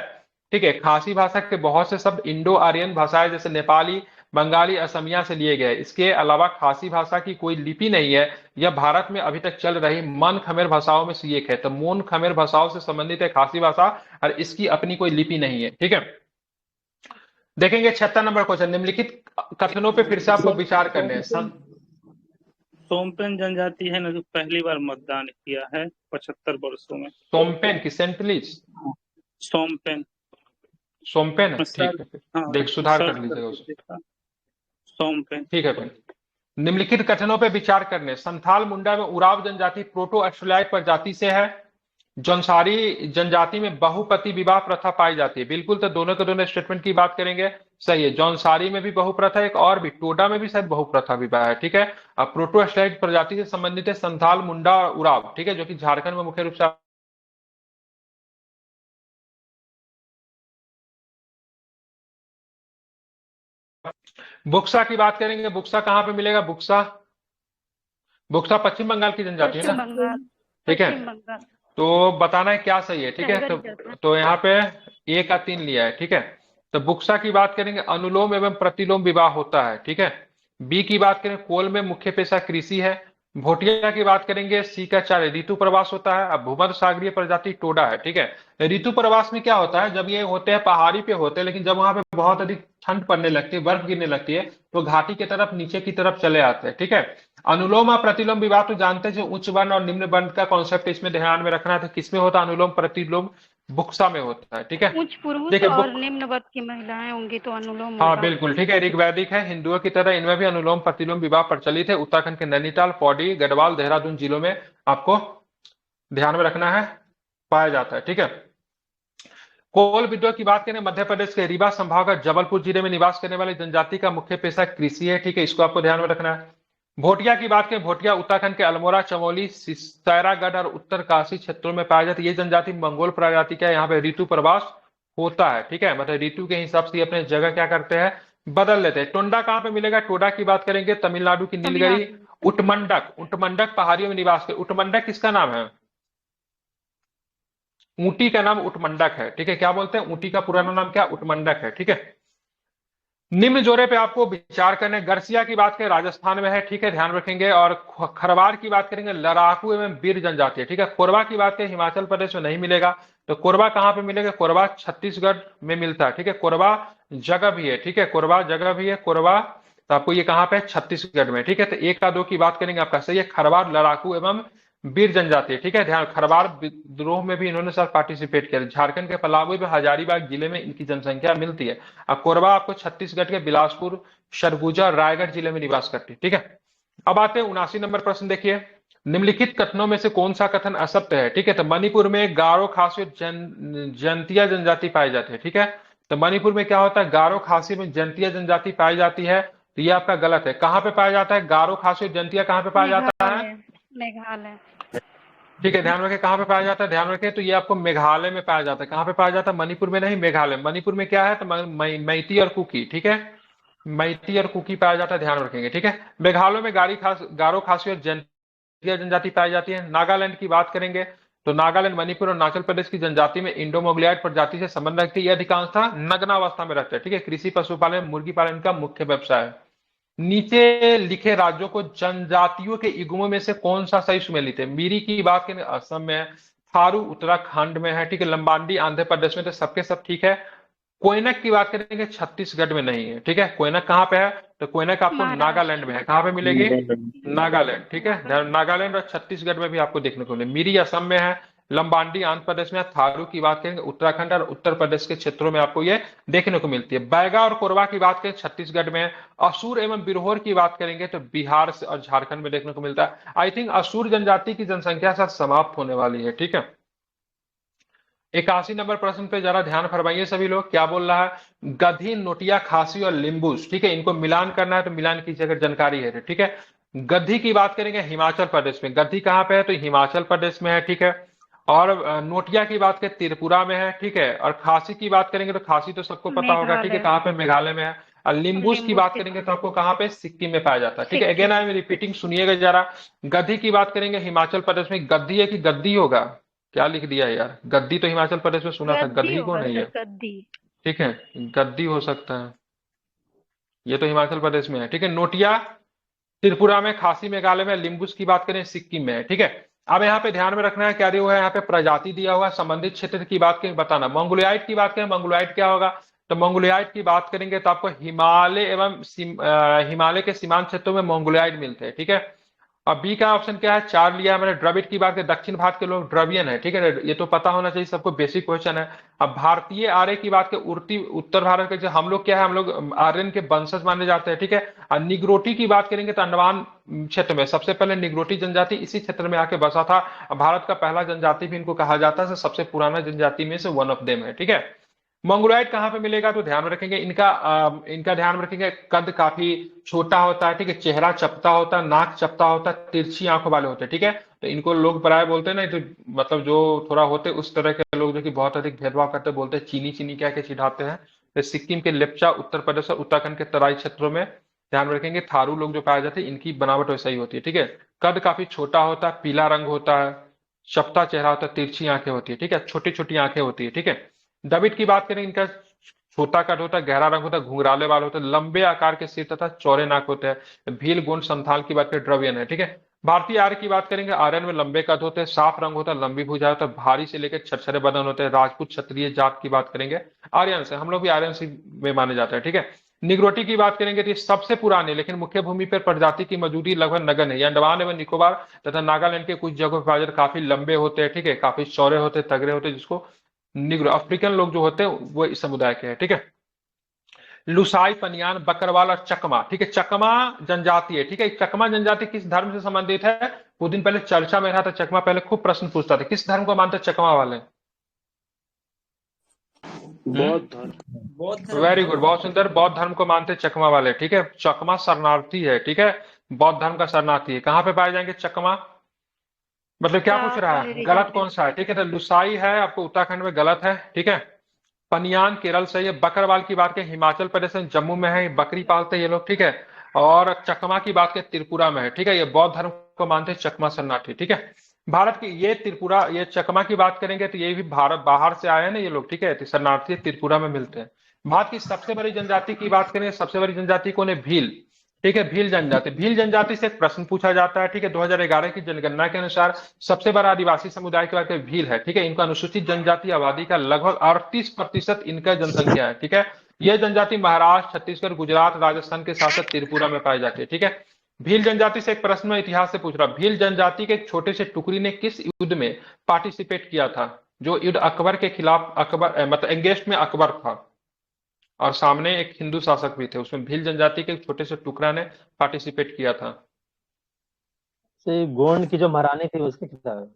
ठीक है। खासी भाषा के बहुत से शब्द इंडो आर्यन भाषाएं जैसे नेपाली, बंगाली, असमिया से लिए गए। इसके अलावा खासी भाषा की कोई लिपि नहीं है। यह भारत में अभी तक चल रही मन खमेर भाषाओं में से एक है। तो मोन खमेर भाषाओं से संबंधित है खासी भाषा, और इसकी अपनी कोई लिपि नहीं है, ठीक है। देखेंगे 76 नंबर क्वेश्चन। निम्नलिखित कथनों पे फिर से आपको विचार करने हैं। सोमपेन जनजाति है ना जो पहली बार मतदान किया है 75 वर्षों में। सोमपेन की सेंटलिस? सोमपेन। सोमपेन है, ठीक है, हाँ, देख सुधार कर लीजिएगा उसे। सोमपेन, ठीक है फिर। निम्नलिखित कथनों पर विचार करने। संथाल मुंडा में उराव जनजाति प्रोटो ऑस्ट्रेलियाई प्रजाति से है। जौनसारी जनजाति में बहुपति विवाह प्रथा पाई जाती है। बिल्कुल, तो दोनों के दोनों स्टेटमेंट की बात करेंगे, सही है। जौनसारी में भी बहुप्रथा, एक और भी टोडा में भी शायद बहुप्रथा विवाह है, ठीक है। अब प्रोटो ऑस्ट्रेलियाई प्रजाति से संबंधित है संथाल, मुंडा और उराव, ठीक है, जो कि झारखंड में मुख्य रूप से। बुक्सा की बात करेंगे, बुक्सा कहाँ पे मिलेगा? बुक्सा, बुक्सा पश्चिम बंगाल की जनजाति है पश्चिम ना, बंगाल। ठीक है। पश्चिम बंगाल। तो बताना है क्या सही है, ठीक है। टाइगर रिजर्व है। तो यहाँ पे 1 का 3 लिया है, ठीक है। तो बुक्सा की बात करेंगे अनुलोम एवं प्रतिलोम विवाह होता है, ठीक है। बी की बात करें कोल में मुख्य पेशा कृषि है। भोटिया की बात करेंगे सी का 4 ऋतु प्रवास होता है। अब भूमध्य सागरीय प्रजाति टोडा है, ठीक है। ऋतु प्रवास में क्या होता है, जब ये होते हैं पहाड़ी पे होते हैं, लेकिन जब वहां पे बहुत अधिक ठंड पड़ने लगती है, बर्फ गिरने लगती है, तो घाटी की तरफ नीचे की तरफ चले आते हैं, ठीक है। अनुलोम और प्रतिलोम विवाह तो जानते हैं, जो उच्च वर्ण और निम्न वर्ण का कॉन्सेप्ट इसमें ध्यान में रखना है। तो किसमें होता है अनुलोम प्रतिलोम? बुक्सा में होता है, ठीक है। उच्च पुरुष देखिए और निम्न वर्ग की महिलाएं होंगी तो अनुलोम हाँ होगा। बिल्कुल, ठीक है, ऋग्वैदिक है। हिंदुओं की तरह इनमें भी अनुलोम प्रतिलोम विवाह प्रचलित है। उत्तराखंड के नैनीताल, पौड़ी, गढ़वाल, देहरादून जिलों में आपको ध्यान में रखना है, पाया जाता है, ठीक है। कोल विद्रोह की बात करें, मध्य प्रदेश के रीवा संभाग का जबलपुर जिले में निवास करने वाली जनजाति का मुख्य पेशा कृषि है, ठीक है, इसको आपको ध्यान में रखना है। भोटिया की बात करें, भोटिया उत्तराखंड के अल्मोड़ा, चमोली, सैरागढ़ और उत्तरकाशी क्षेत्रों में पाई जाती है। ये जनजाति मंगोल प्रजाति का है, यहाँ पे ऋतु प्रवास होता है, ठीक है, मतलब ऋतु के हिसाब से ये अपने जगह क्या करते हैं, बदल लेते हैं। टोंडा कहाँ पे मिलेगा, टोडा की बात करेंगे तमिलनाडु की नीलगिरी। तमिलनाडु। उटमंडक, उटमंडक पहाड़ियों में निवास कर, उटमंडक किसका नाम है, ऊटी का नाम उटमंडक है, ठीक है, क्या बोलते हैं, ऊटी का पुराना नाम क्या, उटमंडक है, ठीक है। निम्न जोड़े पे आपको विचार करने, गरसिया की बात करें राजस्थान में है, ठीक है, ध्यान रखेंगे। और खरवार की बात करेंगे लड़ाकू एवं वीर जनजाति है, ठीक है। कोरबा की बात करें हिमाचल प्रदेश में नहीं मिलेगा, तो कोरबा कहाँ पे मिलेगा, कोरबा छत्तीसगढ़ में मिलता है, ठीक है। कोरबा जगह भी है, ठीक है, कोरबा जगह भी है, कोरबा तो आपको ये कहाँ पे है, छत्तीसगढ़ में, ठीक है। तो एक का दो की बात करेंगे आपका सही है, खरवार लड़ाकू एवं वीर जनजाति, ठीक है। ध्यान, खरवार विद्रोह में भी इन्होंने साथ पार्टिसिपेट किया। झारखंड के पलामू में हजारीबाग जिले में इनकी जनसंख्या मिलती है। और कोरबा आपको छत्तीसगढ़ के बिलासपुर, सरगुजा और रायगढ़ जिले में निवास करती है, ठीक है। अब आते हैं 79 नंबर प्रश्न, देखिए, निम्नलिखित कथनों में से कौन सा कथन असत्य है, ठीक है। तो मणिपुर में गारो खासी और जयंतिया जनजाति पाई जाती है, ठीक है। तो मणिपुर में क्या होता है, गारो खासी में जयंतिया जनजाति पाई जाती है, तो ये आपका गलत है। कहाँ पे पाया जाता है गारो खासी और जयंतिया, कहाँ पे पाया जाता है, मेघालय। ठीक है, ध्यान रखें कहाँ पे पाया जाता है, ध्यान रखें, तो ये आपको मेघालय में पाया जाता है। कहाँ पे पाया जाता है, मणिपुर में नहीं, मेघालय। मणिपुर में क्या है, तो मैती और कुकी, ठीक है, मैती और कुकी पाया जाता है, ध्यान रखेंगे, ठीक है। मेघालय में गारो खासी और जयंतिया जनजाति पाई जाती है। नागालैंड की बात करेंगे तो नागालैंड, मणिपुर और अरुणाचल प्रदेश की जनजाति में इंडो मोगलियाइट प्रजाति से संबंध रखती है। ये अधिकांशतः नग्नावस्था में रहते हैं, ठीक है। कृषि, पशुपालन, मुर्गी पालन का मुख्य व्यवसाय है। नीचे लिखे राज्यों को जनजातियों के युग्मों में से कौन सा सही सुमेलित है। मिरी की बात करें असम में है, थारू उत्तराखंड में है, ठीक है, लंबाडी आंध्र प्रदेश में, तो सबके सब ठीक है। कोयनक की बात करेंगे छत्तीसगढ़ में नहीं है, ठीक है। कोयनक कहाँ पे है, तो कोयनक आपको नागालैंड में है। कहाँ पे मिलेगी, नागालैंड, ठीक है। नागालैंड और छत्तीसगढ़ में भी आपको देखने को मिले। मिरी असम में है, लंबाडी आंध्र प्रदेश में, थारू की बात करेंगे उत्तराखंड और उत्तर प्रदेश के क्षेत्रों में आपको ये देखने को मिलती है। बैगा और कोरबा की बात करें छत्तीसगढ़ में, असुर एवं बिरहोर की बात करेंगे तो बिहार से और झारखंड में देखने को मिलता है। आई थिंक असुर जनजाति की जनसंख्या शायद समाप्त होने वाली है, ठीक है। 81 नंबर प्रश्न पे जरा ध्यान फरमाइए सभी लोग, क्या बोल रहा है, गधी, नोटिया, खासी और लिम्बूस, ठीक है, इनको मिलान करना है तो मिलान कीजिए अगर जानकारी है, ठीक है। गद्दी की बात करेंगे हिमाचल प्रदेश में, गद्दी कहाँ पे है, तो हिमाचल प्रदेश में है, ठीक है। और नोटिया की बात करें त्रिपुरा में है, ठीक है। और खासी की बात करेंगे तो खासी तो सबको पता होगा, ठीक है, कहाँ पे, मेघालय में है। और लिम्बूस की बात करेंगे तो आपको कहाँ पे, सिक्किम में पाया जाता है, ठीक है। अगेन आई एम रिपीटिंग, सुनिएगा जरा। गद्दी की बात करेंगे हिमाचल प्रदेश में, गद्दी है कि गद्दी होगा, क्या लिख दिया यार, गद्दी तो हिमाचल प्रदेश में सुना था, गद्दी को नहीं है, गद्दी, ठीक है, गद्दी हो सकता है, ये तो हिमाचल प्रदेश में है, ठीक है। नोटिया त्रिपुरा में, खासी मेघालय में, लिम्बूस की बात करें सिक्किम में है, ठीक है। अब यहाँ पे ध्यान में रखना है क्या दिया हुआ है, यहाँ पे प्रजाति दिया हुआ है, संबंधित क्षेत्र की बात करें बताना। मंगोलियाइट की बात करें, मंगोलियाइट क्या होगा, तो मंगोलियाइट की बात करेंगे तो आपको हिमालय एवं हिमालय के सीमांत क्षेत्रों में मंगोलियाइट मिलते हैं, ठीक है। अब बी का ऑप्शन क्या है, 4 लिया है मैंने। द्रविड़ की बात करें, दक्षिण भारत के लोग द्रवियन है, ठीक है, ये तो पता होना चाहिए सबको, बेसिक क्वेश्चन है। अब भारतीय आर्य की बात करें, उत्तर भारत के, जो हम लोग क्या है, हम लोग आर्यन के वंशज माने जाते हैं, ठीक है। और निग्रोटी की बात करेंगे तो अंडमान क्षेत्र में सबसे पहले निग्रोटी जनजाति इसी क्षेत्र में आके बसा था। भारत का पहला जनजाति भी इनको कहा जाता है, सबसे पुराना जनजाति में से वन ऑफ देम है, ठीक है। मंगोलाइट कहाँ पे मिलेगा, तो ध्यान रखेंगे इनका ध्यान रखेंगे, कद काफी छोटा होता है, ठीक है, चेहरा चपटा होता है, नाक चपटा होता है, तिरछी आंखों वाले होते हैं, ठीक है। तो इनको लोग प्राय बोलते हैं ना, तो मतलब जो थोड़ा होते उस तरह के लोग जो कि बहुत अधिक भेदभाव करते बोलते हैं, चीनी चीनी क्या के चिढ़ाते हैं। तो सिक्किम के लेप्चा, उत्तर प्रदेश और उत्तराखंड के तराई क्षेत्रों में ध्यान रखेंगे, थारू लोग जो पाए जाते हैं, इनकी बनावट वैसा ही होती है, ठीक है। कद काफी छोटा होता है, पीला रंग होता है, चपटा चेहरा होता है, तिरछी आंखें होती है, ठीक है, छोटी छोटी आंखें होती है, ठीक है। द्रविड़ की बात करें, इनका छोटा कद होता है, गहरा रंग होता है, घुंघराले बाल होते हैं, लंबे आकार के सिर तथा चौड़े नाक होते हैं। भील, गोंड, संथाल की बात करें द्रवियन है, ठीक है। भारतीय आर्य की बात करेंगे, आर्यन में लंबे कद होते हैं, साफ रंग होता है, लंबी भुजा होता है, भारी से लेकर छरछरे बदन होते हैं। राजपूत क्षत्रिय जात की बात करेंगे, आर्यन से, हम लोग भी आर्यन से में माने जाते हैं, ठीक है। निग्रोटी की बात करेंगे तो ये सबसे पुराने लेकिन मुख्य भूमि पर प्रजाति की मौजूदगी लगभग नगण्य है। ये अंडमान एवं निकोबार तथा नागालैंड के कुछ जगहों पर पाए जाते, काफी लंबे होते हैं, ठीक है, काफी चौड़े होते हैं, तगड़े होते हैं, जिसको निग्रो अफ्रीकन लोग जो होते हैं वो इस समुदाय के हैं, ठीक है। लुसाई, पनियान, बकरवाल और चकमा, ठीक है, चकमा जनजाति है, ठीक है। चकमा जनजाति किस धर्म से संबंधित है, कुछ दिन पहले चर्चा में रहा था, चकमा पहले खूब प्रश्न पूछता था, किस धर्म को मानते चकमा वाले, बौद्ध धर्म। वेरी गुड, बहुत सुंदर, बौद्ध धर्म को मानते चकमा वाले, ठीक है। चकमा शरणार्थी है, ठीक है, बौद्ध धर्म का शरणार्थी है। कहाँ पे पाए जाएंगे? चकमा। मतलब क्या पूछ रहा है? गलत कौन सा है? ठीक है, तो लुसाई है आपको उत्तराखंड में, गलत है। ठीक है, पनियान केरल से, ये बकरवाल की बात करें हिमाचल प्रदेश में, जम्मू में है, ये बकरी पालते हैं ये लोग। ठीक है, और चकमा की बात करें त्रिपुरा में है। ठीक है, ये बौद्ध धर्म को मानते हैं, चकमा शरणार्थी। ठीक है, भारत की ये त्रिपुरा, ये चकमा की बात करेंगे तो ये भी भारत बाहर से आए हैं ना ये लोग। ठीक है, तो शरणार्थी त्रिपुरा में मिलते हैं। भारत की सबसे बड़ी जनजाति की बात करें, सबसे बड़ी जनजाति कौन है? भील। ठीक है, भील जनजाति। भील जनजाति से एक प्रश्न पूछा जाता है। ठीक है, 2011 की जनगणना के अनुसार सबसे बड़ा आदिवासी समुदाय की बात करें भील है। ठीक है, इनका अनुसूचित जनजाति आबादी का लगभग 38% इनका जनसंख्या है। ठीक है, यह जनजाति महाराष्ट्र, छत्तीसगढ़, गुजरात, राजस्थान के साथ साथ त्रिपुरा में पाई जाती है। ठीक है, भील जनजाति से एक प्रश्न में इतिहास से पूछ रहा, भील जनजाति के एक छोटे से टुकड़ी ने किस युद्ध में पार्टिसिपेट किया था? जो युद्ध अकबर के खिलाफ, अकबर मतलब एंगेस्ट में अकबर था और सामने एक हिंदू शासक भी थे, उसमें भील जनजाति के एक छोटे से टुकड़ा ने पार्टिसिपेट किया था। से गोंड की जो महारानी थी उसके खिलाफ।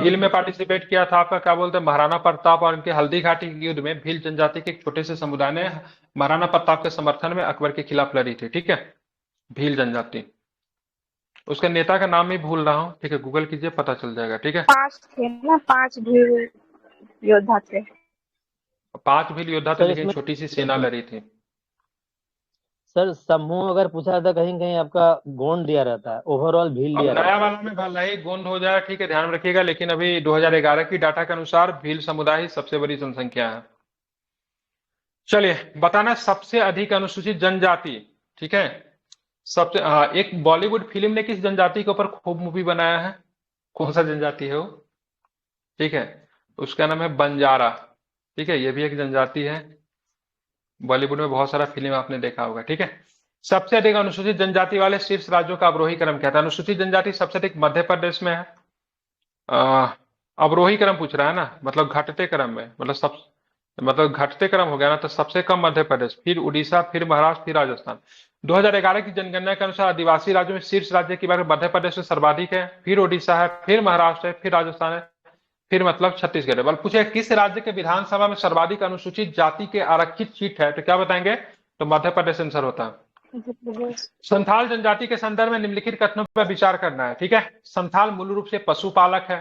भील में पार्टिसिपेट किया था आपका क्या बोलते हैं, महाराणा प्रताप, और इनके हल्दी घाटी के युद्ध में भील जनजाति के एक छोटे से समुदाय ने महाराणा प्रताप के समर्थन में अकबर के खिलाफ लड़ी थी। ठीक है, भील जनजाति। उसके नेता का नाम ही भूल रहा हूँ। ठीक है, गूगल कीजिए, पता चल जाएगा। ठीक है, 5 थे ना, 5 भील योद्धा थे। 5 भील योद्धा थे, सर लेकिन इसमें छोटी सी सेना लड़ी थी। सर समूह अगर पूछा जाता कहीं कहीं आपका गोंड दिया रहता है, ओवरऑल भील अब दिया रहता नया है। वाला में भले ही गोंड हो जाए, ठीक है, ध्यान रखिएगा, लेकिन अभी 2011 की डाटा के अनुसार भील समुदाय ही सबसे बड़ी जनसंख्या है। चलिए, बताना सबसे अधिक अनुसूचित जनजाति। ठीक है, सबसे एक बॉलीवुड फिल्म ने किस जनजाति के ऊपर खूब मूवी बनाया है? कौन सा जनजाति है वो? ठीक है, उसका नाम है बंजारा। ठीक है, ये भी एक जनजाति है। बॉलीवुड में बहुत सारा फिल्म आपने देखा होगा। ठीक है, सबसे अधिक अनुसूचित जनजाति वाले शीर्ष राज्यों का अवरोही क्रम क्या था? अनुसूचित जनजाति सबसे अधिक मध्य प्रदेश में है। अवरोही क्रम पूछ रहा है ना, मतलब घटते क्रम में, मतलब घटते क्रम हो गया ना, तो सबसे कम मध्य प्रदेश, फिर उड़ीसा, फिर महाराष्ट्र, फिर राजस्थान। 2011 की जनगणना के अनुसार आदिवासी राज्यों में शीर्ष राज्य की बात मध्य प्रदेश में सर्वाधिक है, फिर उड़ीसा है, फिर महाराष्ट्र है, फिर राजस्थान है, फिर मतलब छत्तीसगढ़ है। बल पूछे किस राज्य के विधानसभा में सर्वाधिक अनुसूचित जाति के आरक्षित सीट है, तो क्या बताएंगे? तो मध्य प्रदेश आंसर होता है। मध्य प्रदेश। संथाल जनजाति के संदर्भ में निम्नलिखित कथनों पर विचार करना है। ठीक है, संथाल मूल रूप से पशुपालक है,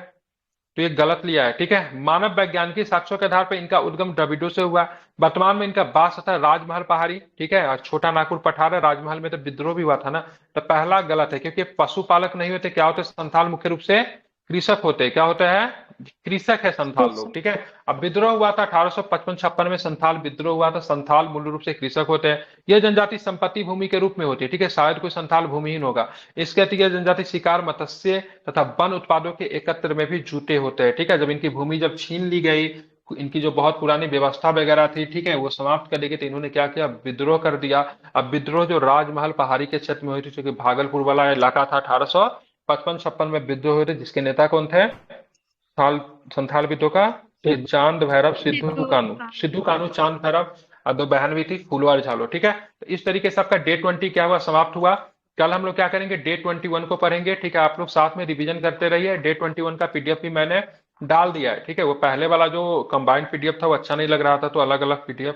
तो ये गलत लिया है। ठीक है, मानव वैज्ञानिक साक्ष्यों के आधार पर इनका उद्गम द्रविडों से हुआ। वर्तमान में इनका वास था राजमहल पहाड़ी। ठीक है, और छोटा नागपुर पठार है। राजमहल में तो विद्रोह भी हुआ था ना, तो पहला गलत है, क्योंकि पशुपालक नहीं होते, क्या होते? संथाल मुख्य रूप से कृषक होते हैं। क्या होते हैं? कृषक है संथाल लोग। ठीक है, अब विद्रोह हुआ था 1855-56 में, संथाल विद्रोह हुआ था। संथाल मूल रूप से कृषक होते हैं। यह जनजाति संपत्ति भूमि के रूप में होती है। ठीक है, शायद कोई संथाल भूमिहीन होगा। इसके अतिरिक्त यह जनजाति शिकार, मत्स्य तथा वन उत्पादों के एकत्र में भी जुटे होते हैं। ठीक है, जब इनकी भूमि जब छीन ली गई, इनकी जो बहुत पुरानी व्यवस्था वगैरह थी, ठीक है, वो समाप्त कर दी गई, तो इन्होंने क्या किया? विद्रोह कर दिया। अब विद्रोह जो राजमहल पहाड़ी के क्षेत्र में हुई थी, जो कि भागलपुर वाला इलाका था, 1855-56 में विद्रोह हुए थे, जिसके नेता कौन थे? संथाल विद्रोह का चांद भैरव सिद्धू कानू चांद भैरव, और 2 बहन भी थी, फूलवार झालो। ठीक है, तो इस तरीके से आपका डे 20 क्या हुआ? समाप्त हुआ। कल हम लोग क्या करेंगे? डे 21 को पढ़ेंगे। ठीक है, आप लोग साथ में रिवीजन करते रहिए। डे 21 का पीडीएफ भी मैंने डाल दिया है। ठीक है, वो पहले वाला जो कंबाइंड पीडीएफ था वो अच्छा नहीं लग रहा था, तो अलग अलग पीडीएफ